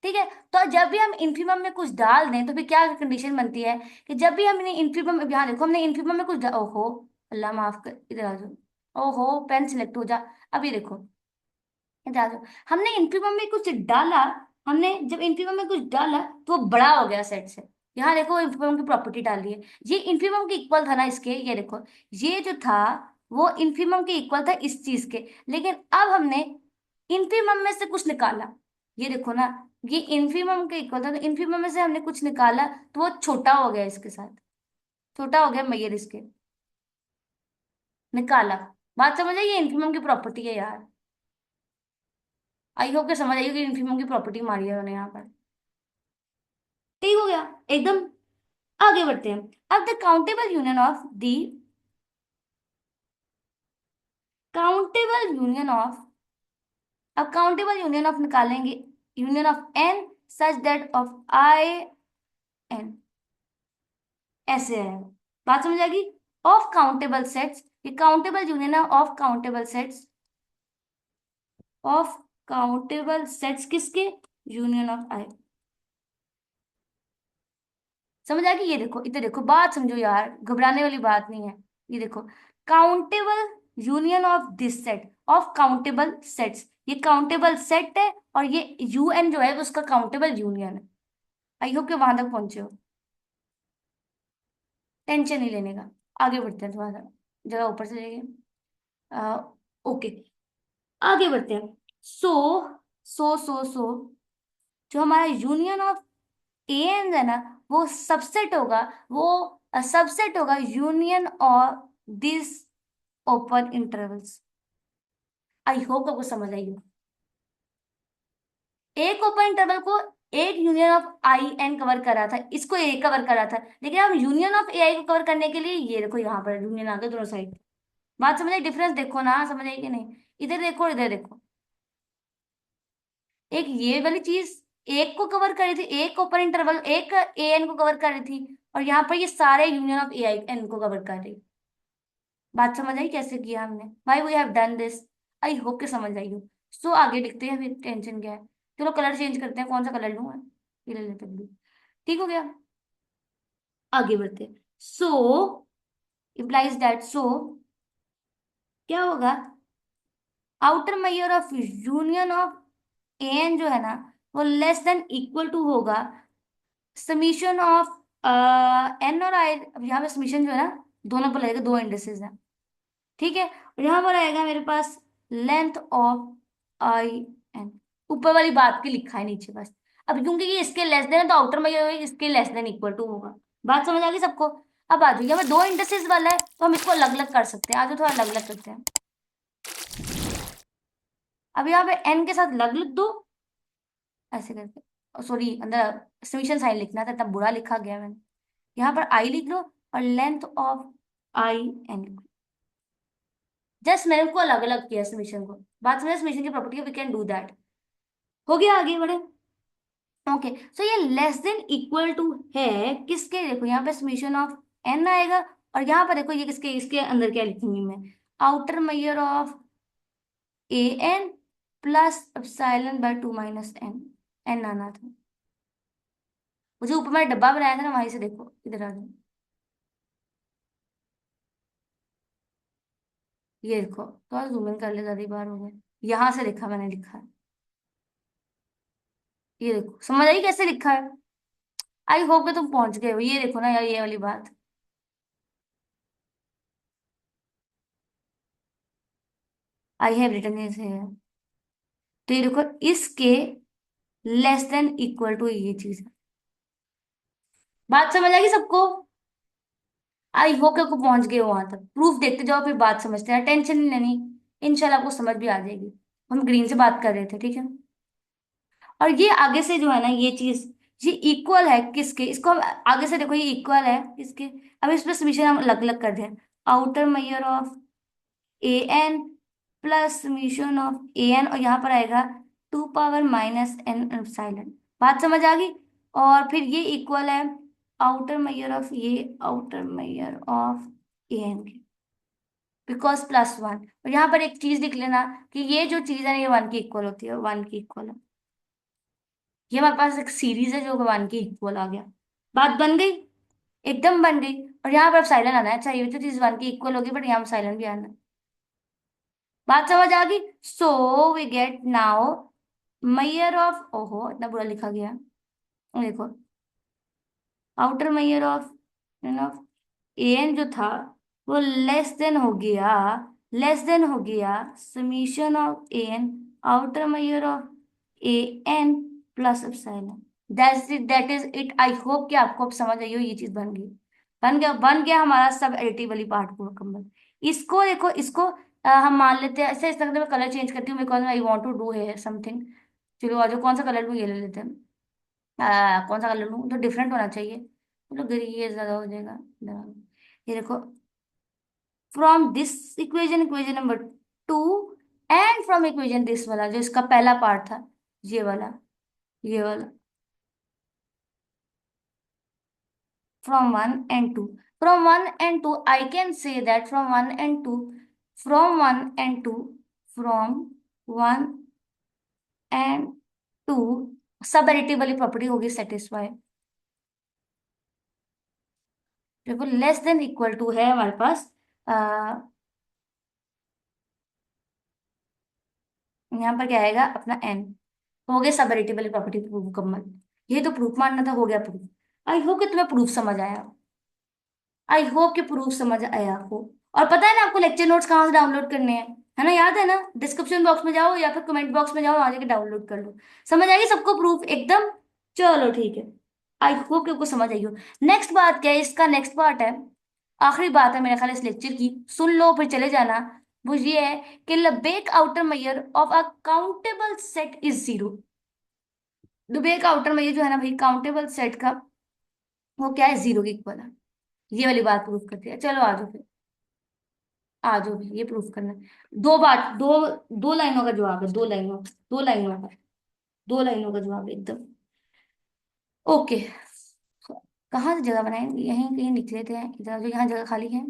ठीक है। तो जब भी हम इन्फीमम में कुछ डाल दें तो फिर क्या कंडीशन बनती है कि जब भी हमने इन्फीमम, यहाँ देखो हमने इन्फीमम में कुछ ओहो, अल्लाह माफ कर, इधर आ जाओ। ओहो पेन सिलेक्ट हो जा। अब ये देखो, इधर आ जाओ। हमने इन्फीमम में कुछ डाला। हमने जब इन्फीमम में कुछ डाला तो वो बड़ा हो गया सेट से। यहाँ देखो इन्फीमम की प्रॉपर्टी डाली है। ये इन्फीमम के इक्वल था ना इसके, ये देखो, ये जो था वो इन्फीमम के इक्वल था इस चीज के। लेकिन अब हमने इन्फीमम में से कुछ निकाला। ये देखो ना, ये इन्फीमम के इक्वल था, तो इन्फीमम में से हमने कुछ निकाला तो वो छोटा हो गया इसके साथ। छोटा हो गया मैयर इसके, निकाला। बात समझ आई? ये इन्फीमम की प्रॉपर्टी है यार। आई होप के समझ आई कि इन्फीमम की प्रॉपर्टी मारी है उन्होंने यहाँ पर। ठीक हो गया एकदम। आगे बढ़ते हैं। अब the countable union of the countable union of अब काउंटेबल यूनियन ऑफ निकालेंगे। Union of N such that of I N, ऐसे है। बात समझ आएगी? ऑफ काउंटेबल सेट्स, ये काउंटेबल यूनियन है of countable sets. Of countable sets किसके? Union of I. समझ आ गई? ये देखो, इधर देखो, बात समझो यार, घबराने वाली बात नहीं है। ये देखो, countable union of this set of countable sets, ये काउंटेबल सेट है और ये यूएन जो है उसका काउंटेबल यूनियन है। आई होप कि वहां तक पहुंचे हो। टेंशन नहीं लेने का। आगे बढ़ते हैं, थोड़ा सा जगह ऊपर से जाइए। ओके, आगे बढ़ते हैं। सो सो जो हमारा यूनियन ऑफ एन है ना, वो सबसेट होगा, वो सबसेट होगा union of this open intervals. I hope आपको समझ आई हो। एक ओपन इंटरवल को एक union of I N cover कर रहा था, इसको ए कवर कर रहा था, लेकिन हम यूनियन ऑफ ए आई को कवर करने के लिए ये देखो यहाँ पर यूनियन आ गया दोनों साइड। बात समझ आई? डिफरेंस देखो ना, समझ आई कि नहीं? इधर देखो, इधर देखो। एक ये वाली चीज एक को कवर कर रही थी, एक ओपन इंटरवल एक ए एन को कवर कर रही थी, और यहाँ पर ये सारे union of A I N को कवर कर रही। बात समझ आई कैसे किया हमने? Why we have done this. I hope के समझ आई हो। सो आगे लिखते हैं, फिर टेंशन क्या है। चलो कलर चेंज करते हैं, कौन सा कलर लूँ मैं? ये ले लेते ब्लू। ठीक हो गया। आगे बढ़ते। सो इम्प्लाइज दैट, सो क्या होगा? Outer measure of union of A n जो है ना वो लेस देन इक्वल टू होगा समीशन ऑफ एन और आई। अब यहाँ पे समीशन जो है ना दोनों पर लगेगा, दो इंडिसेस हैं, ठीक है। और यहाँ पर आएगा मेरे पास लेंथ ऑफ आई एन, ऊपर वाली बात की लिखा है नीचे बस। अब क्योंकि ये इसके लेस देन है तो आउटर में ये इसके लेस देन इक्वल टू होगा। बात समझ आ गई सबको? अब आ जाओ, यहाँ पे दो इंडिसेस वाला है तो हम इसको अलग अलग कर सकते हैं। आज थोड़ा अलग अलग करते हैं। अब यहाँ पे एन के साथ लग लिख दो ऐसे करके, सॉरी अंदर समीशन साइन लिखना था, इतना बुरा लिखा गया मैंने। यहाँ पर आई लिख लो और लेंथ ऑफ आई एन लिख लो। जस्ट मैंने उसको अलग अलग किया समीशन को। बात समझे समीशन की property, we can do that. हो गया, आगे बढ़े। ओके, सो ये लेस देन इक्वल टू है किसके? देखो यहाँ पे समीशन ऑफ एन आएगा, और यहाँ पर देखो ये किसके, इसके अंदर क्या लिखूंगी मैं, outer measure of A n plus epsilon by 2 - n. N आना था मुझे, ऊपर मैंने डब्बा बनाया था ना वहीं से, देखो इधर आ जाओ। ये देखो, तो जूम इन कर ले, ज्यादा बार हो गया। यहाँ से लिखा, मैंने लिखा है, ये देखो समझ आई कैसे लिखा है? आई होप कि तुम पहुंच गए हो। ये देखो ना यार, ये वाली बात, आई हैव रिटन दिस है। तो ये देखो इसके लेस देन इक्वल टू ये चीज है। बात समझ आ गई सबको? आई होप कि आपको पहुंच गए हो वहां तक। प्रूफ देखते जाओ फिर बात समझते हैं, टेंशन नहीं लेनी। इंशाल्लाह आपको समझ भी आ जाएगी। हम ग्रीन से बात कर रहे थे, ठीक है। और ये आगे से जो है ना ये चीज, ये इक्वल है किसके? इसको हम आगे से देखो, ये इक्वल है किसके? अब इस पर समीशन हम अलग अलग कर दें। Outer measure of A n plus summation of A n, और यहाँ पर आएगा 2 - एन एप्सिलॉन। बात समझ आ गई? और फिर ये इक्वल है आउटर मैयर ऑफ ये, outer measure of A N के, बिकॉज +1। और यहाँ पर एक चीज लिख लेना कि ये जो चीज है ये 1 की इक्वल होती है, 1 की इक्वल है। ये हमारे पास एक सीरीज है जो 1 की इक्वल आ गया। बात बन गई, एकदम बन गई। और यहाँ पर साइलेंट आना है। अच्छा, ये तो चीज 1 की इक्वल होगी, बट यहाँ पर साइलेंट भी आना है। बात समझ आ गई? So we get now measure of, ओहो इतना बुरा लिखा गया, देखो outer measure of A n जो था वो लेस देन हो गया, लेस देन हो गया summation of A n outer measure of A n plus epsilon. That is it. I hope कि आपको अब समझ आई हो, ये चीज बन गई। बन गया हमारा सब एडिटिव वाली पार्ट पूरा कंप्लीट। इसको देखो, इसको हम मान लेते हैं ऐसे। इस तरह मैं कलर चेंज करती हूँ because I want to do है समथिंग। चलो आज कौन सा कलर लूँ, ये ले लेते हैं। कौन सा कलर लूँ, तो डिफरेंट होना चाहिए। चलो ग्रे, ये ज्यादा हो जाएगा। ये देखो, from this equation, equation number 2, and from equation this वाला जो इसका पहला पार्ट था, ये वाला, ये वाला, from 1 and 2, from 1 and 2 I can say that from 1 and 2 from 1 and 2 सब एडिटिव वाली प्रॉपर्टी होगी सेटिस्फाई। देखो लेस देन इक्वल टू है हमारे पास, यहाँ पर क्या आएगा अपना एन। हो गया सब एडिटिव वाली प्रॉपर्टी प्रूफ मुकम्मल। ये तो प्रूफ मानना था, हो गया प्रूफ। आई होप कि तुम्हें प्रूफ समझ आया। आई होप कि प्रूफ समझ आया आपको। और पता है ना आपको लेक्चर नोट्स कहाँ से डाउनलोड करने हैं? है ना, याद है ना? डिस्क्रिप्शन बॉक्स में जाओ या फिर कमेंट बॉक्स में जाओ, वहां जाके डाउनलोड कर लो। समझ आएगी सबको प्रूफ एकदम? चलो ठीक है। आई होप कि आपको समझ आई हो। नेक्स्ट बात क्या है, इसका नेक्स्ट पार्ट है, आखिरी बात है मेरे ख्याल इस लेक्चर की, सुन लो फिर चले जाना। वो ये है कि Lebesgue outer measure of a countable set is 0। Lebesgue outer measure जो है ना भाई काउंटेबल सेट का, वो क्या है, 0 के इक्वल है। ये वाली बात प्रूफ करती है। चलो आ जाओ फिर, आ जाओ भी, ये प्रूफ करना है। दो बात, दो दो लाइनों का जवाब है, 2 लाइनों, 2 लाइनों का, 2 लाइनों का जवाब है एकदम। ओके, कहाँ से जगह बनाएंगे, यहीं कहीं लिख लेते हैं इधर, जो यहाँ जगह खाली है।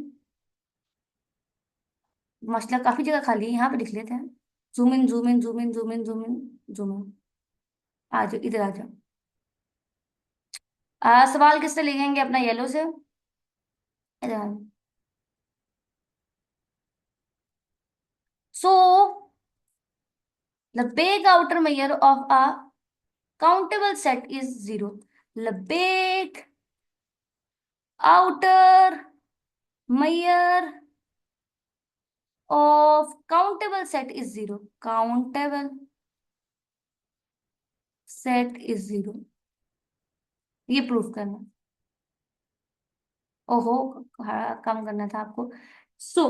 मसला काफी जगह खाली है, यहाँ पे लिख लेते हैं। Zoom in, zoom in, zoom in, zoom in, zoom in, zoom in. आ जाओ इधर आ जाओ। सवाल किससे लिखेंगे? अपना येलो से। इधर आ जाओ। सो Lebesgue outer measure of a countable set is zero. Lebesgue outer measure of countable set is zero. Countable set is zero. ये प्रूफ करना। ओहो, कम करना था आपको। सो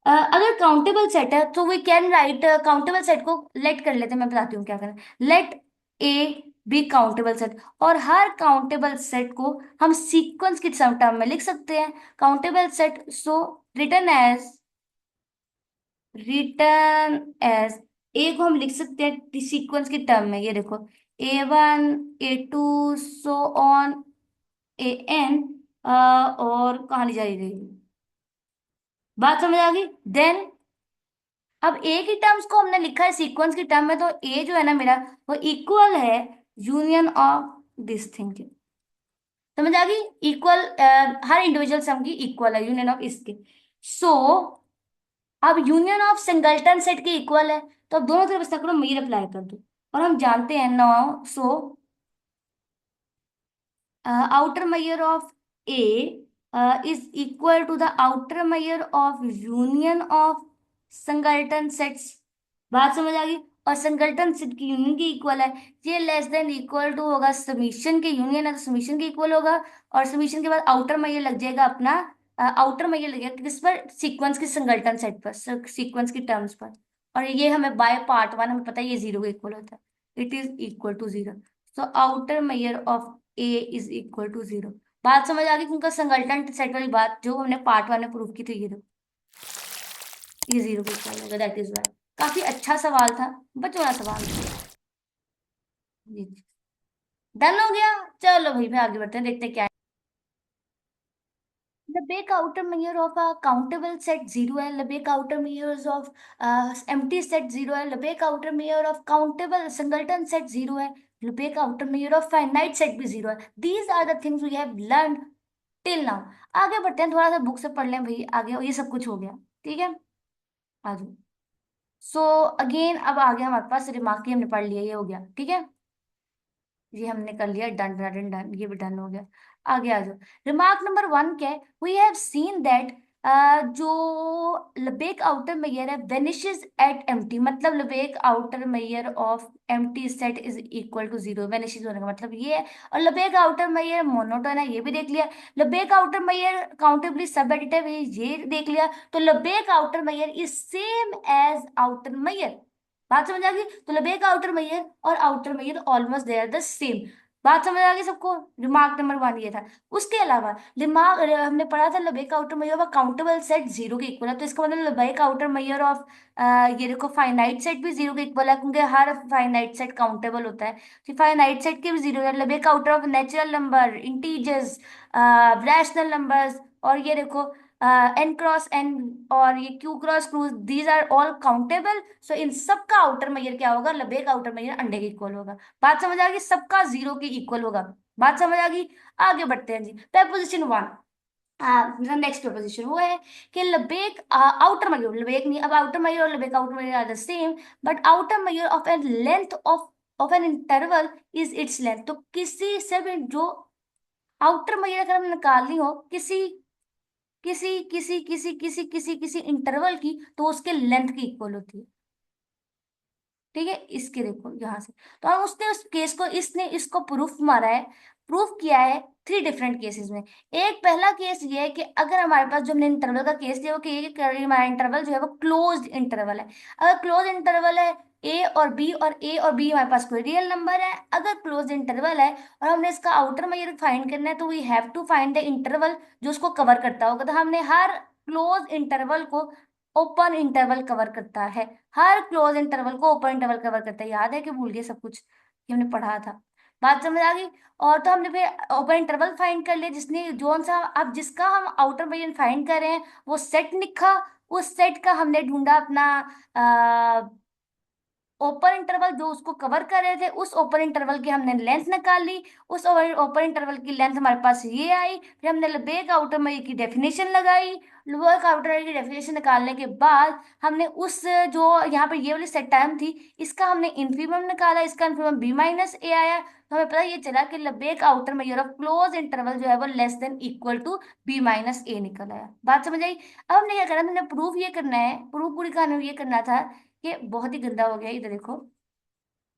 अगर काउंटेबल सेट है तो we can write countable set को लेट कर लेते हैं, मैं बताती हूँ क्या करना। Let A be countable set, और हर काउंटेबल सेट को हम सीक्वेंस के टर्म में लिख सकते हैं। Countable set so written as, written as A को हम लिख सकते हैं सीक्वेंस के टर्म में। ये देखो, A1 A2 so on AN, और कहाँ ली जाएगी, बात समझ आ गई। देन अब ए की टर्म्स को हमने लिखा है सीक्वेंस की टर्म में, तो ए जो है ना मेरा, वो इक्वल है यूनियन ऑफ दिस थिंग के। समझ आ गई, इक्वल, हर इंडिविजुअल सम की इक्वल है यूनियन ऑफ इसके। सो अब यूनियन ऑफ सिंगल्टन सेट के इक्वल है, तो अब दोनों तरफ इसका मीर अप्लाई कर दो। और हम जानते हैं now, so outer measure of A is equal to the outer measure of union of singleton sets। बात समझ आ गई। और सिंगल्टन सेट की यूनियन के इक्वल है। ये लेस देन इक्वल टू होगा समीशन के, यूनियन है तो समीशन के इक्वल होगा। और समीशन के बाद आउटर मेजर लग जाएगा अपना, आउटर मेजर लग जाएगा किस पर, सीक्वेंस के सिंगल्टन सेट पर, सीक्वेंस की टर्म्स पर। और ये हमें बाय पार्ट वन हमें पता है ये जीरो के इक्वल होता है, it is equal to zero. So outer measure of A is equal to zero. बात समझ आ गई, क्योंकि सिंगलटन सेट वाली बात जो हमने पार्ट वन में प्रूव की थी, ये दो, ये जीरो के इक्वल होगा, दैट इज वाई। काफी अच्छा सवाल था, बचोड़ा सवाल था। जी, डन हो गया। चलो भाई मैं आगे बढ़ते हैं, देखते हैं क्या है। Lebesgue outer measure of a countable set zero है। Lebesgue outer measures of empty set zero है। Lebesgue outer measure of countable singleton set zero है। Lebesgue outer measure of finite set भी zero है। These are the things we have learned till now। आगे बढ़ते हैं, थोड़ा सा book से पढ़ लें भाई, आगे ये सब कुछ हो गया, ठीक है। आ जाओ। सो अगेन अब आ गया हमारे पास रिमार्क, हमने पढ़ लिया, ये हो गया, ठीक है। ये हमने कर लिया, डन डन डन, ये भी डन हो गया। आगे आ जाओ। रिमार्क नंबर वन क्या है, वी हैव सीन दैट जो लबेक आउटर मेयर है वेनिशेस एट एम्प्टी, मतलब Lebesgue outer measure of empty set is equal to zero. Vanishes होने का मतलब ये है। और लबेक आउटर मेयर मोनोटोन है, ये भी देख लिया। लबेक आउटर मेयर काउंटेबली सब एडिटिव है, ये देख लिया। तो Lebesgue outer measure is same as outer measure. बात समझ आ गई, तो लबेक आउटर मेयर और outer measure almost they are the same. बात समझ आ गई सबको। रिमार्क नंबर वन ये था। उसके अलावा रिमार्क हमने पढ़ा था Lebesgue outer measure of countable set zero के इक्वल है, तो इसका मतलब लबेक आउटर मेयर ऑफ ये देखो फाइनाइट सेट भी जीरो के इक्वल है, क्योंकि हर फाइनाइट सेट काउंटेबल होता है। तो फाइनाइट सेट के भी जीरो है। Lebesgue outer of natural number, integers, rational numbers, और ये देखो एन क्रॉस एन और ये Q cross Q, these are all countable. So इन सबका आउटर मेजर क्या होगा, लबेक आउटर मेजर अंडे के इक्वल होगा। बात समझ आ गई, सबका जीरो के इक्वल होगा। बात समझ आ गई। आगे बढ़ते हैं जी, प्रपोजिशन वन। नेक्स्ट प्रपोजिशन वो है कि लबेक आउटर मेजर, लबेक नहीं, अब आउटर मेजर और Lebesgue outer measure are the same, but outer measure of n length of n interval is its length. तो किसी से भी जो आउटर मेजर अगर हम निकालनी हो किसी किसी किसी किसी किसी किसी किसी इंटरवल की, तो उसके लेंथ की इक्वल होती है, ठीक है। इसके देखो यहां से, तो हम उसने उस केस को, इसने इसको प्रूफ मारा है, प्रूफ किया है थ्री डिफरेंट केसेस में। एक पहला केस ये है कि अगर हमारे पास जो हमने इंटरवल का केस लिया वो कि हमारा इंटरवल जो है वो क्लोज्ड इंटरवल है। अगर क्लोज इंटरवल है ए और बी, और ए और बी हमारे पास कोई रियल नंबर है, अगर क्लोज इंटरवल है और हमने इसका आउटर मेजर फाइंड करना है, तो we have to find the interval जो उसको कवर करता होगा। तो हमने हर क्लोज इंटरवल को ओपन इंटरवल कवर करता है, हर क्लोज इंटरवल को ओपन इंटरवल कवर करता है। याद है कि भूल गए सब कुछ, ये हमने पढ़ा था। बात समझ आ गई। और तो हमने फिर ओपन इंटरवल फाइंड कर लिया, जिसने जोन सा अब जिसका हम आउटर रीजन फाइंड कर रहे हैं वो सेट लिखा, उस सेट का हमने ढूंढा अपना ओपन इंटरवल जो उसको कवर कर रहे थे, उस ओपन इंटरवल की हमने लेंथ निकाल ली। उस ओपन इंटरवल की लेंथ हमारे पास ये आई। फिर हमने लेबेक आउटर मेथड की डेफिनेशन लगाई। लेबेक आउटर मेथड की डेफिनेशन निकालने के बाद हमने उस जो यहाँ पर ये वाली सेट टाइम थी, इसका हमने इन्फीमम निकाला। इसका इन्फीमम बी माइनस ए आया। तो हमें पता ये चला कि Lebesgue outer measure of close interval जो है वो less than equal to B minus A निकल आया। बात समझ आई? अब हमने क्या करना, हमने प्रूफ ये करना है, प्रूफ पूरी कहानी में ये करना था कि बहुत ही गंदा हो गया इधर देखो।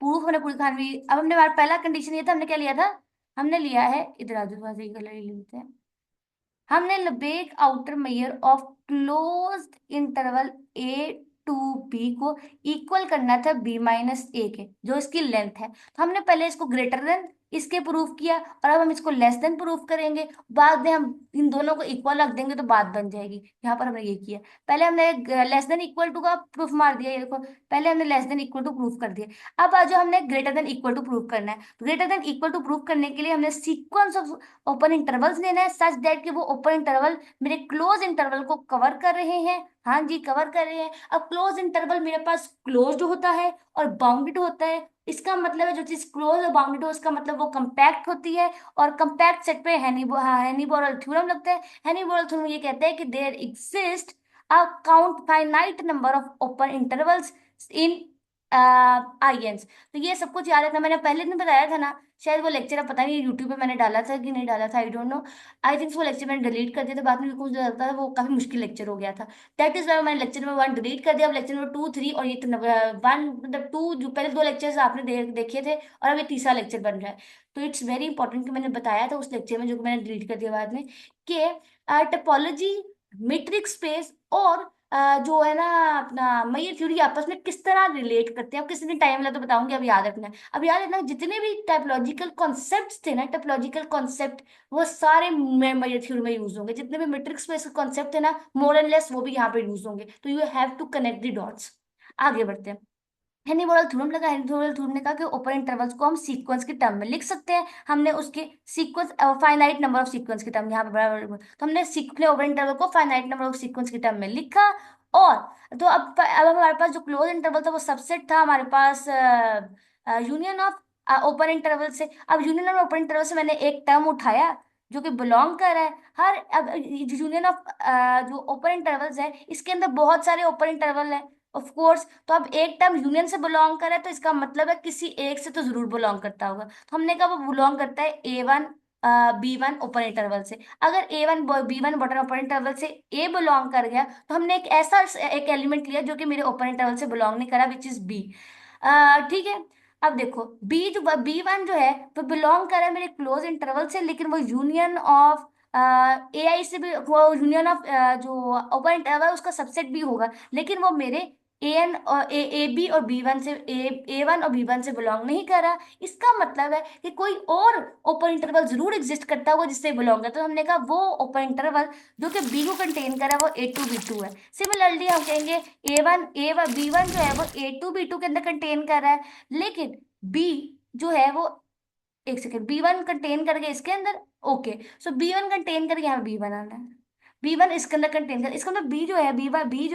प्रूफ हमने पूरी कहानी अब हमने हमारा पहला कंडीशन ये था, हमने क्या लिया था, हमने लिया है इधर आजू बाजू कलर लेते हैं। हमने Lebesgue outer measure of closed interval A to B को इक्वल करना था बी माइनस ए के, जो इसकी लेंथ है। तो हमने पहले इसको ग्रेटर देन इसके प्रूफ किया, और अब हम इसको लेस देन प्रूफ करेंगे। बाद में हम इन दोनों को इक्वल रख देंगे तो बात बन जाएगी। यहाँ पर हमने ये किया, पहले हमने लेस देन इक्वल टू का प्रूफ मार दिया, ये देखो पहले हमने less than equal to proof कर दिया। अब आज हमने greater than equal to proof करना है। Greater than equal to proof करने के लिए हमने सीक्वेंस ऑफ ओपन इंटरवल्स लेना है सच दैट कि वो ओपन इंटरवल मेरे क्लोज इंटरवल को कवर कर रहे हैं। हाँ जी, कवर कर रहे हैं। अब क्लोज इंटरवल मेरे पास क्लोज्ड होता है और बाउंडेड होता है। इसका मतलब है जो चीज क्लोज और बाउंडेड हो उसका मतलब वो कंपैक्ट होती है। और कंपैक्ट सेट पे हेनी बोरल थ्योरम लगता है। हेनी बोरल थ्योरम ये कहता है कि there exist a count finite number of open intervals in आइएंस। तो ये सब कुछ याद है था, मैंने पहले दिन बताया था ना। शायद वो लेक्चर अब पता नहीं यूट्यूब पे मैंने डाला था कि नहीं डाला था, I don't know. I think वो लेक्चर मैंने डिलीट कर दिया था बाद में, कुछ लगता है वो काफी मुश्किल लेक्चर हो गया था। दैट इज वाई मैंने लेक्चर नंबर 1 डिलीट कर दिया। अब लेक्चर नंबर 2 3 और ये तो वन मतलब 2 जो पहले 2 लेक्चर्स आपने देखे थे, और अब ये तीसरा लेक्चर बन रहा है। तो इट्स वेरी इंपॉर्टेंट कि मैंने बताया था उस लेक्चर में, जो कि मैंने डिलीट कर दिया बाद में, कि टोपोलॉजी, मीट्रिक स्पेस और जो है ना अपना मेयर थ्योरी आपस में किस तरह रिलेट करते हैं। अब किसी दिन टाइम मिला तो बताऊंगी, अब याद रखना है। अब याद रखना जितने भी टाइपोलॉजिकल कॉन्सेप्ट्स थे ना, टाइपोलॉजिकल कॉन्सेप्ट वो सारे मेयर थ्योरी में यूज होंगे। जितने भी मीट्रिक स्पेस कॉन्सेप्ट है ना, मोर एंड लेस वो भी यहाँ पे यूज होंगे। तो you have to connect the dots. आगे बढ़ते हैं। हेनिबोरल थ्योरम लगा। हेनिबोरल थ्योरम ने कहा कि ओपन इंटरवल्स को हम सीक्वेंस के टर्म में लिख सकते हैं। हमने उसके sequence finite number of sequence के टर्म यहाँ पे बराबर, तो हमने सीखने ओपन इंटरवल को फाइनाइट नंबर ऑफ सीक्वेंस के टर्म में लिखा। और तो अब हमारे पास जो क्लोज इंटरवल था वो सबसेट था हमारे पास यूनियन ऑफ ओपन इंटरवल से। अब यूनियन ऑफ ओपन इंटरवल से मैंने एक टर्म उठाया जो कि बिलोंग कर रहा है हर, अब यूनियन ऑफ जो ओपन इंटरवल्स है इसके अंदर बहुत सारे ओपन इंटरवल है ऑफ कोर्स। तो अब एक टर्म यूनियन से बिलोंग करे तो इसका मतलब है किसी एक से तो जरूर बिलोंग करता होगा। तो हमने कहा वो बिलोंग करता है A1 B1 ओपन इंटरवल से। अगर A1 B1 button open interval से ए बिलोंग कर गया तो हमने एक ऐसा एक एलिमेंट लिया जो कि मेरे ओपन इंटरवल से बिलोंग नहीं करा, विच इज बी। ठीक है। अब देखो B1 जो है वो बिलोंग कर रहा है मेरे क्लोज इंटरवल से, लेकिन वो यूनियन ऑफ AI से भी, वो यूनियन ऑफ जो ओपन इंटरवल उसका सबसेट भी होगा, लेकिन वो मेरे AN और ए बी और B1 से A1 और B1 से बिलोंग नहीं कर रहा। इसका मतलब है कि कोई और ओपन इंटरवल जरूर एग्जिस्ट करता होगा जिससे बिलोंग है। तो हमने कहा वो ओपन इंटरवल जो कि B को कंटेन कर रहा है वो A2 B2 है। सिमिलरली हम कहेंगे A1 B1 जो है वो A2 B2 के अंदर कंटेन कर रहा है, लेकिन B जो है वो, एक सेकेंड, B1 कंटेन करके इसके अंदर, ओके, सो B1 कंटेन करके यहाँ B1 आना है। B1 इसके अंदर कंटेन कर, इसका मतलब बी जो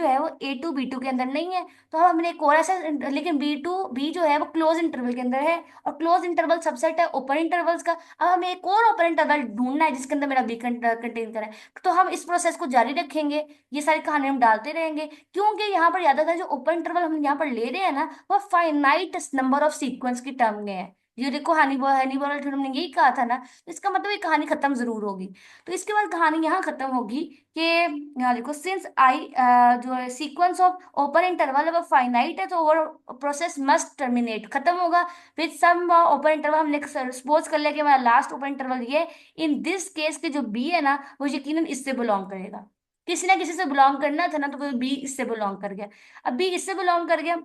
है वो A2 B2 के अंदर नहीं है। तो अब हमने एक और ऐसा, लेकिन B जो है वो क्लोज इंटरवल के अंदर है, और क्लोज इंटरवल सबसेट है ओपन इंटरवल्स का। अब हमें एक और ओपन इंटरवल ढूंढना है जिसके अंदर मेरा बी कंटेन करा है। तो हम इस प्रोसेस को जारी रखेंगे, ये सारी कहानी हम डालते रहेंगे, क्योंकि यहाँ पर याद रखना जो ओपन इंटरवल हम यहाँ पर ले रहे हैं ना वो फाइनाइट नंबर ऑफ सीक्वेंस की टर्म में है। ये देखो हनीबॉल थ्योरम ने यही कहा था ना, तो इसका मतलब ये कहानी खत्म जरूर होगी। तो इसके बाद कहानी यहाँ खत्म होगी कि यहाँ देखो, सिंस आई जो है सीक्वेंस ऑफ ओपन इंटरवल है वो फाइनाइट है, तो ओवर प्रोसेस मस्ट टर्मिनेट, खत्म होगा विद सम ओपन इंटरवल। हमने सपोज कर लिया कि हमारा लास्ट ओपन इंटरवल ये, इन दिस केस के जो बी है ना वो यकीनन इससे बिलोंग करेगा। किसी ना किसी से बिलोंग करना था ना, तो वो बी इससे बिलोंग कर गया। अब बी इससे बिलोंग कर गया,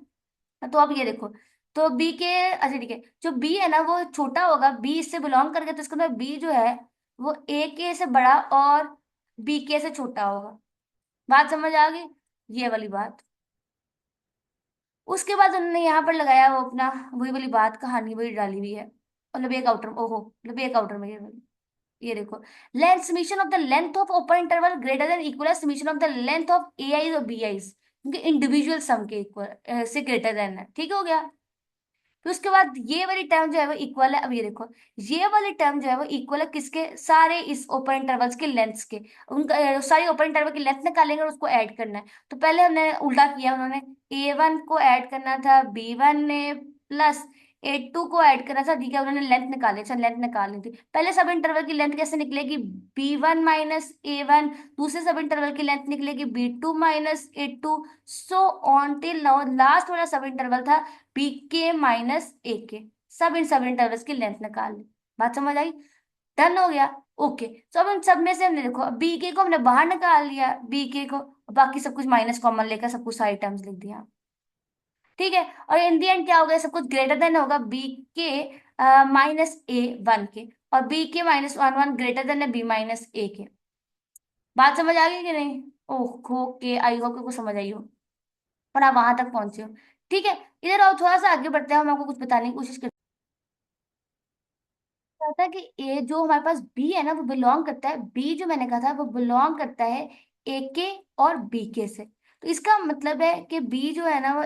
तो अब ये देखो, तो बी के, अच्छा ठीक है, जो बी है ना वो छोटा होगा, बी इससे बिलोंग करके, तो इसका मतलब बी जो है वो ए के से बड़ा और बी के से छोटा होगा। बात समझ आ गई, ये वाली बात। उसके बाद उन्होंने यहाँ पर लगाया वो अपना वही वाली बात, कहानी वही डाली हुई है। मतलब एक आउटर, ओहो, मतलब एक आउटर में ये देखो, length summation of the length of open interval greater than equal summation of the length of A eyes और बी आईज। क्योंकि इंडिविजुअल सम के इक्वल से ग्रेटर देन है। ठीक हो गया। फिर उसके बाद ये वाली टर्म जो है वो इक्वल है, अब ये देखो, ये वाली टर्म जो है वो इक्वल है किसके, सारे इस ओपन इंटरवल्स के लेंथ्स के। उनका सारी ओपन इंटरवल की लेंथ निकालेंगे और उसको ऐड करना है। तो पहले हमने उल्टा किया, उन्होंने A1 को ऐड करना था B1 ने, प्लस A2 को ऐड करना था। ठीक है, उन्होंने लेंथ निकाली, अच्छा लेंथ निकालनी थी। पहले सब इंटरवल की लेंथ कैसे निकलेगी, B1 - A1। दूसरे सब इंटरवल की लेंथ निकलेगी B2 - A2, so on till now. Last वाला सब इंटरवल था BK - AK। सब इंटरवल्स की लेंथ निकाल ली। बात समझ आई? डन हो गया। ओके, तो अब इन सब में से हमने देखो BK को हमने बाहर निकाल लिया, BK को, बाकी सब कुछ माइनस कॉमन लेकर सब कुछ सारी टर्म्स लिख दिया। ठीक है, और इन दी एंड क्या होगा, सब कुछ ग्रेटर देन होगा BK - A1 के, और BK - 1 ग्रेटर देन है B - A के। बात समझ आ गई कि नहीं? ओह ओके, आई होप को समझ आई हो और आप वहां तक पहुंचे हो। ठीक है, इधर आओ, थोड़ा सा आगे बढ़ते हैं, हम आपको कुछ बताने की कोशिश करता है कि ए जो हमारे पास बी है ना, वो बिलोंग करता है, बी जो मैंने कहा था वो बिलोंग करता है ए के और बी के से। तो इसका मतलब है कि बी जो है ना वो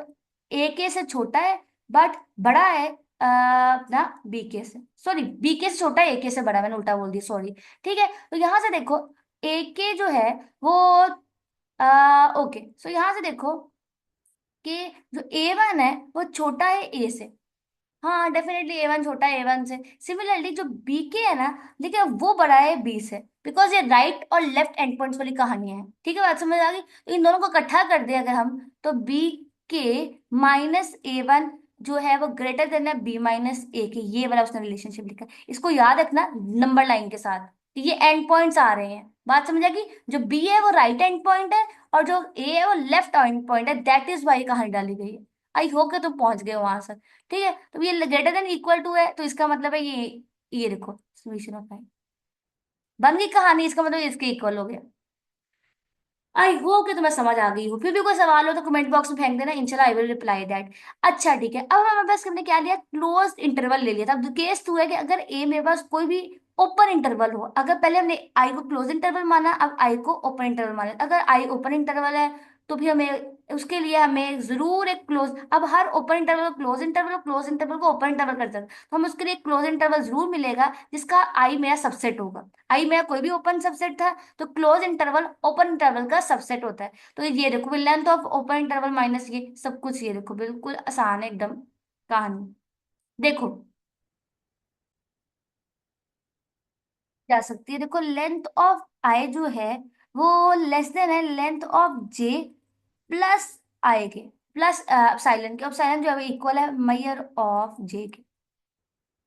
ए के से छोटा है, बट बड़ा है अपना बी के से, सॉरी बी के से छोटा है ए के से बड़ा, मैंने उल्टा बोल दिया, सॉरी। ठीक है, तो यहां से देखो ए के जो है वो ओके, सो यहां से देखो कि जो A1 है वो छोटा है ए से। हाँ डेफिनेटली A1 छोटा है A1 से। सिमिलरली जो BK है ना, देखिए वो बड़ा है B से, बिकॉज ये राइट और लेफ्ट एंड पॉइंट्स वाली कहानी है। ठीक है, बात समझ आ गई? तो इन दोनों को इकट्ठा कर दिया अगर हम, तो BK - A1 जो है वो ग्रेटर देन है B - A के, ये वाला उसने रिलेशनशिप लिखा है। इसको याद रखना नंबर लाइन के साथ कि ये एंड पॉइंट्स आ रहे हैं। बात समझ आ गई? जो B है वो राइट एंड पॉइंट है, और जो A है वो लेफ्ट एंड पॉइंट है, दैट इज वाई कहानी डाली गई है। आई होप कि तुम पहुंच गए वहां से। ठीक है, तो ये ग्रेटर देन इक्वल टू है, तो इसका मतलब है ये देखो सॉल्यूशन ऑफ है, बन गई कहानी, इसका मतलब ये इसके इक्वल हो गया। आई होप कि तुम्हें समझ आ गई हो। फिर भी कोई सवाल हो तो कमेंट बॉक्स में फेंक देना, इंशाल्लाह आई विल रिप्लाई दैट। अच्छा ठीक है, अब हमारे पास हमने क्या लिया, क्लोज इंटरवल ले लिया था। अब केस टू है कि अगर ए मेरे पास कोई भी ओपन इंटरवल हो, अगर पहले हमने आई को क्लोज इंटरवल माना, अब आई को ओपन इंटरवल माना, अगर आई ओपन इंटरवल है तो भी हमें उसके लिए हमें जरूर एक क्लोज, अब हर ओपन इंटरवल क्लोज इंटरवल को ओपन इंटरवल कर सकते हैं, तो हमें उसके लिए क्लोज इंटरवल जरूर मिलेगा जिसका आई मेरा सबसेट होगा। आई मेरा कोई भी ओपन सबसेट था, तो क्लोज इंटरवल ओपन इंटरवल का सबसेट होता है। तो ये देखो, length of open interval minus ये सब कुछ, ये देखो बिल्कुल आसान है एकदम कहानी। देखो जा सकती है, देखो लेंथ ऑफ आई जो है वो लेस देन है लेंथ ऑफ जे प्लस आई के, प्लस साइलेंट के। अब साइलेंट जो है इक्वल है मैयर ऑफ जे के।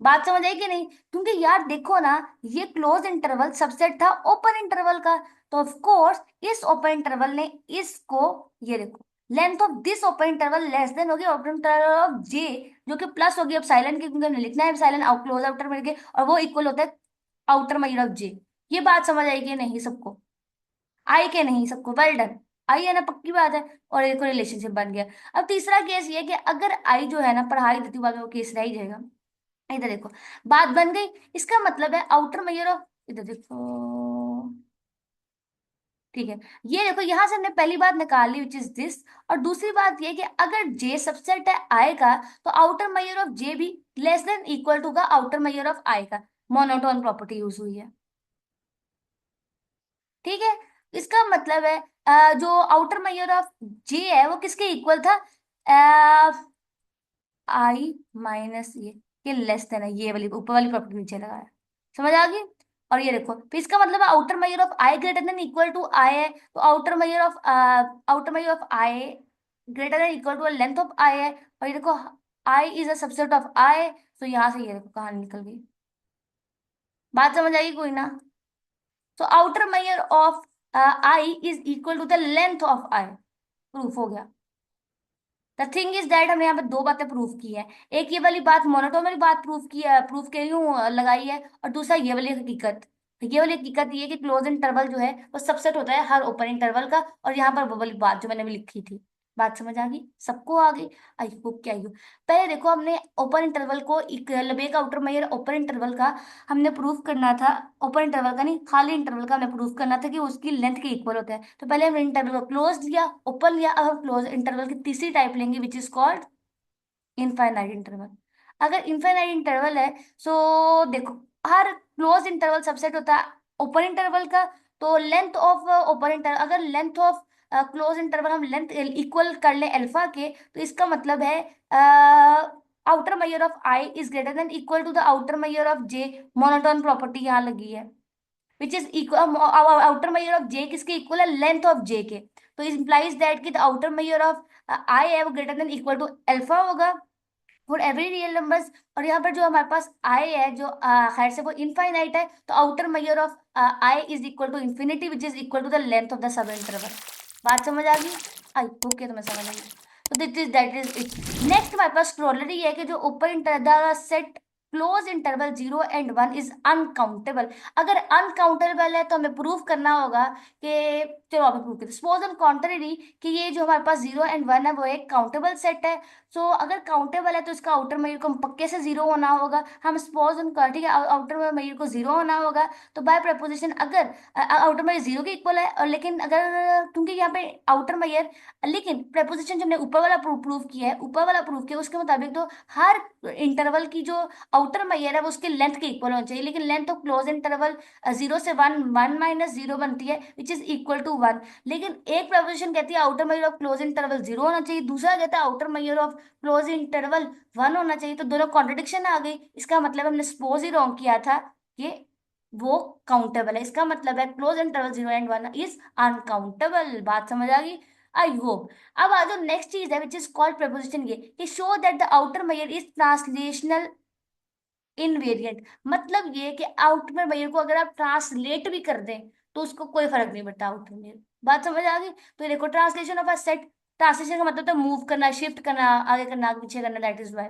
बात समझ आई कि नहीं? क्योंकि यार देखो ना, ये क्लोज इंटरवल सबसेट था ओपन इंटरवल का, तो ऑफ कोर्स इस ओपन इंटरवल ने इसको, ये देखो length of this open interval less than होगी ओपन इंटरवल ऑफ जे, जो कि प्लस होगी अब साइलेंट की, क्योंकि हमने लिखना है साइलेंट आउट क्लोज आउटर मिलके, और वो इक्वल होता है आउटर मैयर ऑफ जे। ये बात समझ आएगी नहीं सबको? आई के नहीं सबको? Well done. आई है ना, पक्की बात है, और एक रिलेशनशिप बन गया। अब तीसरा केस ये है कि अगर आई जो है ना, पढ़ाई देती हूँ बाद में वो केस रह ही जाएगा। इधर देखो, बात बन गई। इसका मतलब है आउटर मेजर ऑफ, इधर देखो, ठीक है, ये देखो यहां से हमने पहली बात निकाली विच इज दिस, और दूसरी बात ये कि अगर जे सबसेट है आई का, तो आउटर मेजर ऑफ जे भी लेस देन इक्वल टू का आउटर मेजर ऑफ आई का। मोनोटोन प्रॉपर्टी यूज हुई है। ठीक है, इसका मतलब है जो आउटर मेजर ऑफ जे है वो किसके इक्वल था, आई माइनस ये लेस देन है, ये वाली ऊपर वाली प्रॉपर्टी नीचे लगाया। समझ आ गई? और ये देखो, फिर इसका मतलब है outer measure of I greater than equal to I है, तो outer measure of I greater than equal to length of I है। और ये देखो, I is a subset of I, तो यहां से ये देखो कहानी निकल गई। बात समझ आई कोई ना? तो outer measure of I is equal to the length of I. Proof हो गया। द थिंग इज दैट हमने यहाँ पे दो बातें प्रूव की है। एक ये वाली बात मोनोटोन वाली बात प्रूव की है, प्रूफ के यूं लगाई है, और दूसरा ये वाली हकीकत। तो ये वाली हकीकत ये है कि क्लोज इंटरवल जो है वो सबसेट होता है हर ओपन इंटरवल का, और यहाँ पर वो वाली बात जो मैंने भी लिखी थी। बात समझ आ गई? सबको आ गई? आई होप क्या आई हो। पहले देखो, हमने ओपन इंटरवल को लेबेक आउटर मेयर ओपन इंटरवल का हमने प्रूफ करना था। ओपन इंटरवल का नहीं, खाली इंटरवल का हमें प्रूफ करना था कि उसकी लेंथ के इक्वल होता है। तो पहले हमने इंटरवल को क्लोज लिया, ओपन लिया। अब हम क्लोज इंटरवल की तीसरी टाइप लेंगे which is called infinite interval. अगर इनफाइनाइट इंटरवल है, सो देखो, हर क्लोज इंटरवल सबसेट होता है ओपन इंटरवल का। तो लेंथ ऑफ ओपन इंटरवल, अगर लेंथ ऑफ क्लोज इंटरवल हम लेंथ इक्वल कर ले अल्फा के, तो इसका मतलब है outer measure of I is greater than equal to the outer measure of J. Monotone property यहाँ लगी है, which is equal outer measure of J किसके इक्वल है? लेंथ ऑफ जे के। तो इट इंप्लाइज दैट कि the outer measure of I है वो greater than equal to alpha होगा फॉर एवरी रियल नंबर्स। और यहाँ पर जो हमारे पास आई है, जो खैर से वो इनफाइनाइट है, तो outer measure of I is equal to infinity which is equal to the length of the sub interval. बात समझ आ गई? आई ओके, तुम्हें समझ आ गई। तो that is that is it. Next हमारे पास क्रोलरी है कि जो ऊपर इंटर the set close interval 0 and 1 is uncountable. अगर अनकाउंटेबल है तो हमें प्रूव करना होगा कि, चलो आप प्रूव करते, सपोज ऑन कॉन्ट्ररी कि ये जो हमारे पास 0 and 1 है वो एक काउंटेबल सेट है। सो अगर काउंटेबल है तो इसका आउटर मेजर को पक्के से जीरो होना होगा। हम सपोज उन ठीक है, आउटर मेजर को जीरो होना होगा। तो बाय प्रपोजिशन अगर आउटर मेजर जीरो के इक्वल है, और लेकिन अगर क्योंकि यहाँ पे आउटर मेजर, लेकिन प्रपोजिशन जो हमने ऊपर वाला प्रूव किया है, ऊपर वाला प्रूव किया उसके मुताबिक तो हर इंटरवल की जो आउटर मेजर है वो उसके लेंथ के इक्वल होना चाहिए। लेकिन लेंथ ऑफ क्लोज इंटरवल 0 से 1 1 - 0 बनती है विच इज इक्वल टू 1। लेकिन एक प्रपोजिशन कहती है outer measure of close interval zero होना चाहिए, दूसरा कहता है outer measure of close interval 1 होना चाहिए। तो दोनों कॉन्ट्रडिक्शन आ गई। इसका मतलब हमने सपोज ही रॉन्ग किया था कि वो काउंटेबल है। इसका मतलब है close interval 0 and 1 is uncountable. बात समझ आ गई? I hope. अब आ जाओ नेक्स्ट चीज है विच इज कॉल्ड प्रपोजिशन, ये कि show that the outer measure is translational invariant. मतलब ये कि आउटर मेजर को अगर आप ट्रांसलेट भी कर दें तो उसको कोई फर्क नहीं पड़ता आउटर मेजर। बात समझ आ गई? तो ये देखो, translation of a set, translation का मतलब तो मूव करना, शिफ्ट करना, आगे करना, आगे पीछे करना, that is why.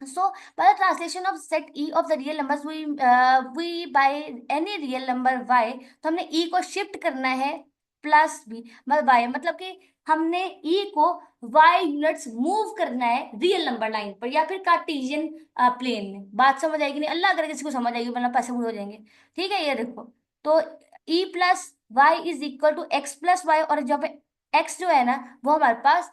So, by the translation of set E of the real numbers, we by any real number y, तो हमने E को शिफ्ट करना है प्लस बी, मतलब y मतलब कि हमने E को y यूनिट्स मूव करना है रियल नंबर लाइन पर या फिर कार्टेशियन प्लेन में। बात समझ आएगी? नहीं, अल्लाह अगर किसी को समझ आएगी, वरना पैसे पूरे हो जाएंगे। ठीक है, ये देखो, तो E plus Y is equal to X plus Y, और जहाँ पे x जो है ना वो हमारे पास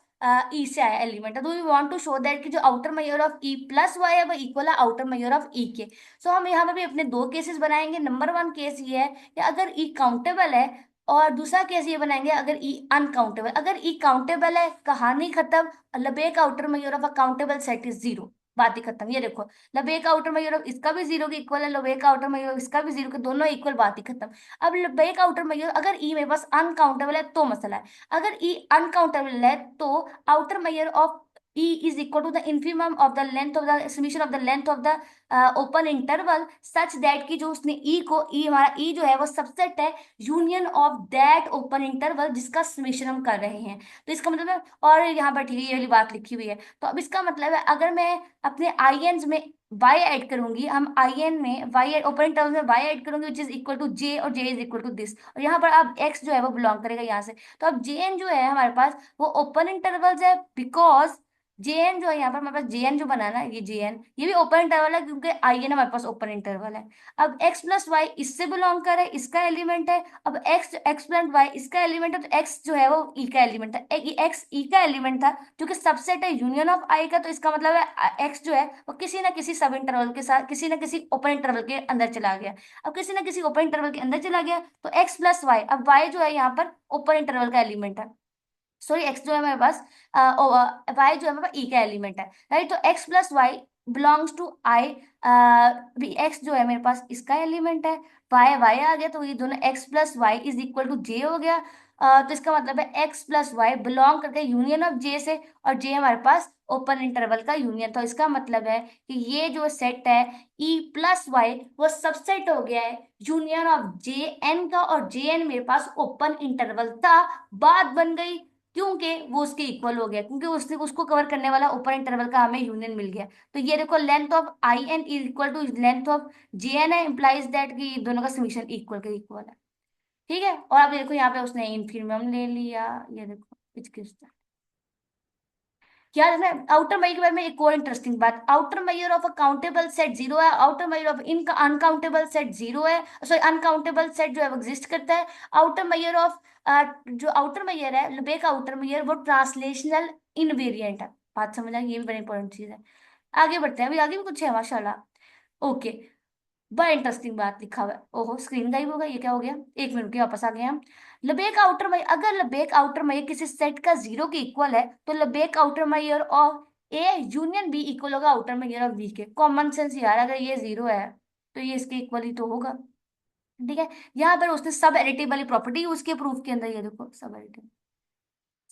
ई से आया एलिमेंट है। तो we want to show that कि जो outer measure of E plus Y है वो इक्वल है आउटर मेजर ऑफ ई के। सो हम यहाँ पे भी अपने दो केसेस बनाएंगे। नंबर वन केस ये है कि अगर ई काउंटेबल है, और दूसरा केस ये बनाएंगे अगर ई अनकाउंटेबल। अगर ई काउंटेबल है, कहानी खत्म। Lebesgue outer measure of a countable set is zero, बात ही खत्म। ये देखो, लबेक आउटर मेजर ऑफ इसका भी जीरो के इक्वल है, लबेक आउटर मेजर ऑफ इसका भी जीरो के, दोनों इक्वल, बात ही खत्म। अब लबेक आउटर मेजर अगर ई मेरे पास अनकाउंटेबल है तो मसला है। अगर ई अनकाउंटेबल है तो outer measure of E is equal to the infimum of the length of the summation of the length of the open interval such that कि जो उसने E को, E हमारा E जो है वो सबसेट है union of that open interval जिसका समेशन हम कर रहे हैं। तो इसका मतलब है, और यहाँ पर ठीक है ये वाली बात लिखी हुई है। तो अब इसका मतलब है अगर मैं अपने आई एन में y ऐड करूंगी, हम आई एन में y ओपन इंटरवल में y ऐड करूंगी which is equal to j, और j is equal to this, और यहाँ पर अब x जो है वो बिलोंग करेगा यहाँ से। तो अब jn जो है हमारे पास वो ओपन इंटरवल्स है, बिकॉज जेएन जो है यहाँ पर हमारे पास, जेएन जो बनाना है, ये जेएन ये भी ओपन इंटरवल है क्योंकि आई एन हमारे पास ओपन इंटरवल है। अब x प्लस वाई इससे बिलोंग कर रहा है, इसका एलिमेंट है। अब x प्लस वाई इसका एलिमेंट है, तो x जो है वो e का एलिमेंट था, x e का एलिमेंट था जो कि सबसेट है यूनियन ऑफ i का। तो इसका मतलब है x जो है वो किसी ना किसी सब इंटरवल के साथ, किसी ना किसी ओपन इंटरवल के अंदर चला गया। अब किसी ना किसी ओपन इंटरवल के अंदर चला गया तो x प्लस वाई, अब y जो है यहाँ पर ओपन इंटरवल का एलिमेंट है, सॉरी एक्स जो है हमारे पास, वाई जो है हमारे पास ई का एलिमेंट है, राइट। तो X plus Y belongs to I, X जो है मेरे पास इसका एलिमेंट है, वाई वाई आ गया, तो ये दोनों X plus Y is equal to J हो गया। तो इसका मतलब है एक्स प्लस वाई बिलोंग करते हैं यूनियन ऑफ जे से, और जे हमारे पास ओपन इंटरवल का यूनियन। तो इसका मतलब है कि ये जो सेट है ई प्लस वाई वो सबसेट हो गया है यूनियन ऑफ जे एन का, और जे एन मेरे पास ओपन इंटरवल था। बात बन गई, क्योंकि वो उसके इक्वल हो गया, क्योंकि उसने उसको कवर करने वाला ऊपर इंटरवल का हमें यूनियन मिल गया। तो ये देखो, length of I N is equal to length of J N है, इम्प्लाइज दैट कि दोनों का समीशन इक्वल के इक्वल है। ठीक है, और अब देखो यहाँ पे उसने इन्फीमम ले लिया, ये देखो इच किसका। याद है ना आउटर मैयर के बारे में एक और इंटरेस्टिंग बात, outer measure of a countable set zero है, आउटर मैयर ऑफ इनका अनकाउंटेबल सेट जीरो है, सॉरी अनकाउंटेबल सेट जो है वो एग्जिस्ट करता है। आउटर मैयर ऑफ जो आउटर मैयर है लेबेक आउटर मैयर वो ट्रांसलेशनल इनवेरिएंट है। बात समझ आई, ये भी बड़ी इंपॉर्टेंट चीज है। आगे बढ़ते हैं, अभी आगे भी कुछ है माशाल्लाह। ओके, बड़ा इंटरेस्टिंग बात लिखा हुआ है। ओहो स्क्रीन गायब हो गया, ये क्या हो गया, एक मिनट के वापस आ गए हम। लबेक आउटर मैयर, अगर लबेक आउटर मैयर किसी सेट का जीरो के इक्वल है तो Lebesgue outer measure of A union B equal होगा आउटर मैयर ऑफ बी के। कॉमन सेंस यार, अगर ये जीरो है तो ये इसके इक्वल ही तो होगा। ठीक है, यहाँ पर उसने सब एडिटिव वाली प्रॉपर्टी यूज की प्रूफ के अंदर, ये देखो सब एडिटिव,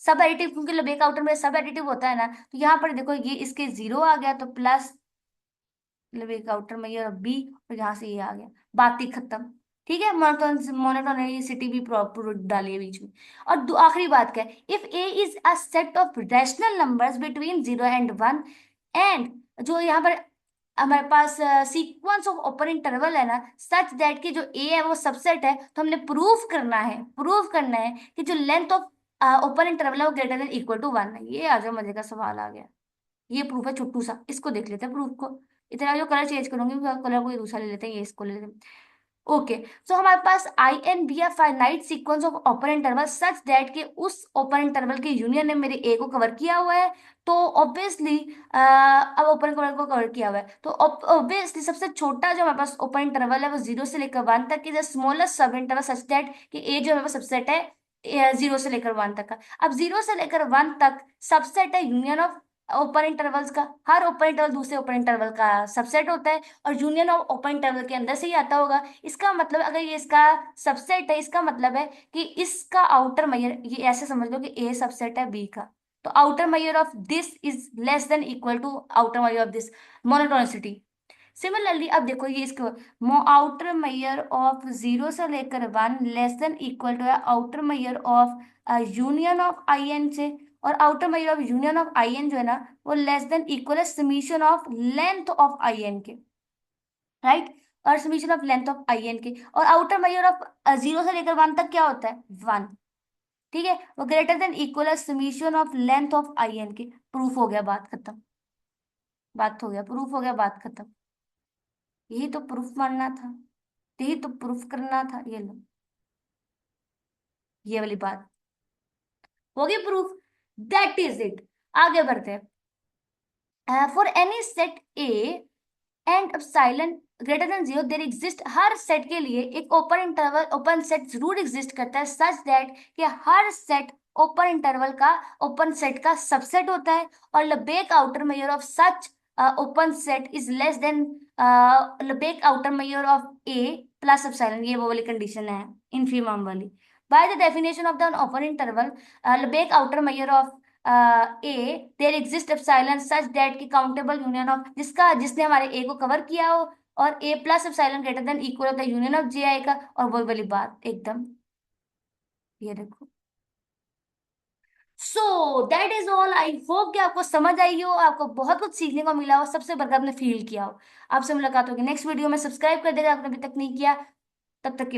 सब एडिटिव, क्योंकि लबेक आउटर में सब एडिटिव होता है ना, तो यहाँ पर देखो ये इसके जीरो आ गया तो प्लस मतलब एक आउटर में ये बी, और यहाँ से ये आ गया, बात ही खत्म। ठीक है, मोनोटोनिसिटी भी प्रॉपर डाली है बीच में। और आखिरी बात क्या है, if A is a set of rational numbers between 0 and 1 and जो यहाँ पर हमारे पास सीक्वेंस ऑफ ओपन इंटरवल है ना, सच दैट कि जो ए है वो सबसेट है, तो हमने प्रूफ करना है कि जो लेंथ ऑफ ओपन इंटरवल है वो ग्रेटर देन इक्वल टू 1 है। ये आज मजे का सवाल आ गया। ये प्रूफ है छोटू सा, इसको देख लेते हैं प्रूफ को। इतना जो कलर चेंज करूंगी, कलर कोई दूसरा ले लेते हैं, ये इसको ले लेते हैं। ओके, सो हमारे पास आई एन बी है finite sequence of open interval such that कि उस ओपन इंटरवल के यूनियन ने मेरे ए को कवर किया हुआ है। तो ऑब्वियसली अब ओपन इंटरवल को कवर किया हुआ है तो ऑब्वियसली सबसे छोटा जो हमारे पास ओपन इंटरवल है वो 0 से लेकर 1 तक की, द स्मॉलेस्ट सब इंटरवल सच दैट कि ए जो हमारे पास सबसेट है 0 से लेकर 1 तक का। अब 0 से लेकर 1 तक सबसेट है यूनियन ऑफ ओपन इंटरवल्स का, हर ओपन इंटरवल दूसरे ओपन इंटरवल का सबसेट होता है और यूनियन ऑफ ओपन इंटरवल के अंदर से ही आता होगा। इसका मतलब अगर ये इसका सबसेट है, इसका मतलब है कि इसका आउटर मैयर, ये ऐसे समझ लो कि ए सबसेट है बी का, तो outer measure of this is less than equal to outer measure of this, monotonicity. Similarly अब देखो ये इसको आउटर मैयर ऑफ 0 से लेकर 1 less than equal to outer measure of union of I n से, और outer measure of union of I n जो है ना वो लेस देन इक्वल है summation of length of I N के, राइट। और summation of length of I N के, और आउटर मैयर ऑफ 0 से लेकर 1 तक क्या होता है 1। ठीक है, वो ग्रेटर देन इक्वल है summation of length of I N के। प्रूफ हो गया, बात खत्म, बात हो गया, प्रूफ हो गया, बात खत्म। यही तो प्रूफ मानना था, यही तो प्रूफ करना था, ये लो, ये वाली बात होगी प्रूफ। That is it. आगे बढ़ते हैं, for any set A and epsilon greater than 0 there exist, हर सेट के लिए एक ओपन इंटरवल ओपन सेट जरूर एग्जिस्ट करता है सच दैट कि हर सेट ओपन इंटरवल का ओपन सेट का सबसेट होता है, और Lebesgue outer measure of such open set is less than Lebesgue outer measure of A plus epsilon, ये वो वाली कंडीशन है इनफीमम वाली। By the definition of the open interval Lebesgue outer measure of A there exist epsilon such that की countable union of जिसका जिसने हमारे A को कवर किया हो, और A plus epsilon greater than equal होता है यूनियन ऑफ जे आई का, और वो वाली बात एकदम, ये देखो। So that is all, I hope कि आपको समझ आई हो, आपको बहुत कुछ सीखने को मिला हो, सबसे बढ़कर आपने फील किया हो। आपसे मुलाकात होगी नेक्स्ट वीडियो में, सब्सक्राइब कर देगा आपने अभी तक नहीं किया, तब तक के लिए।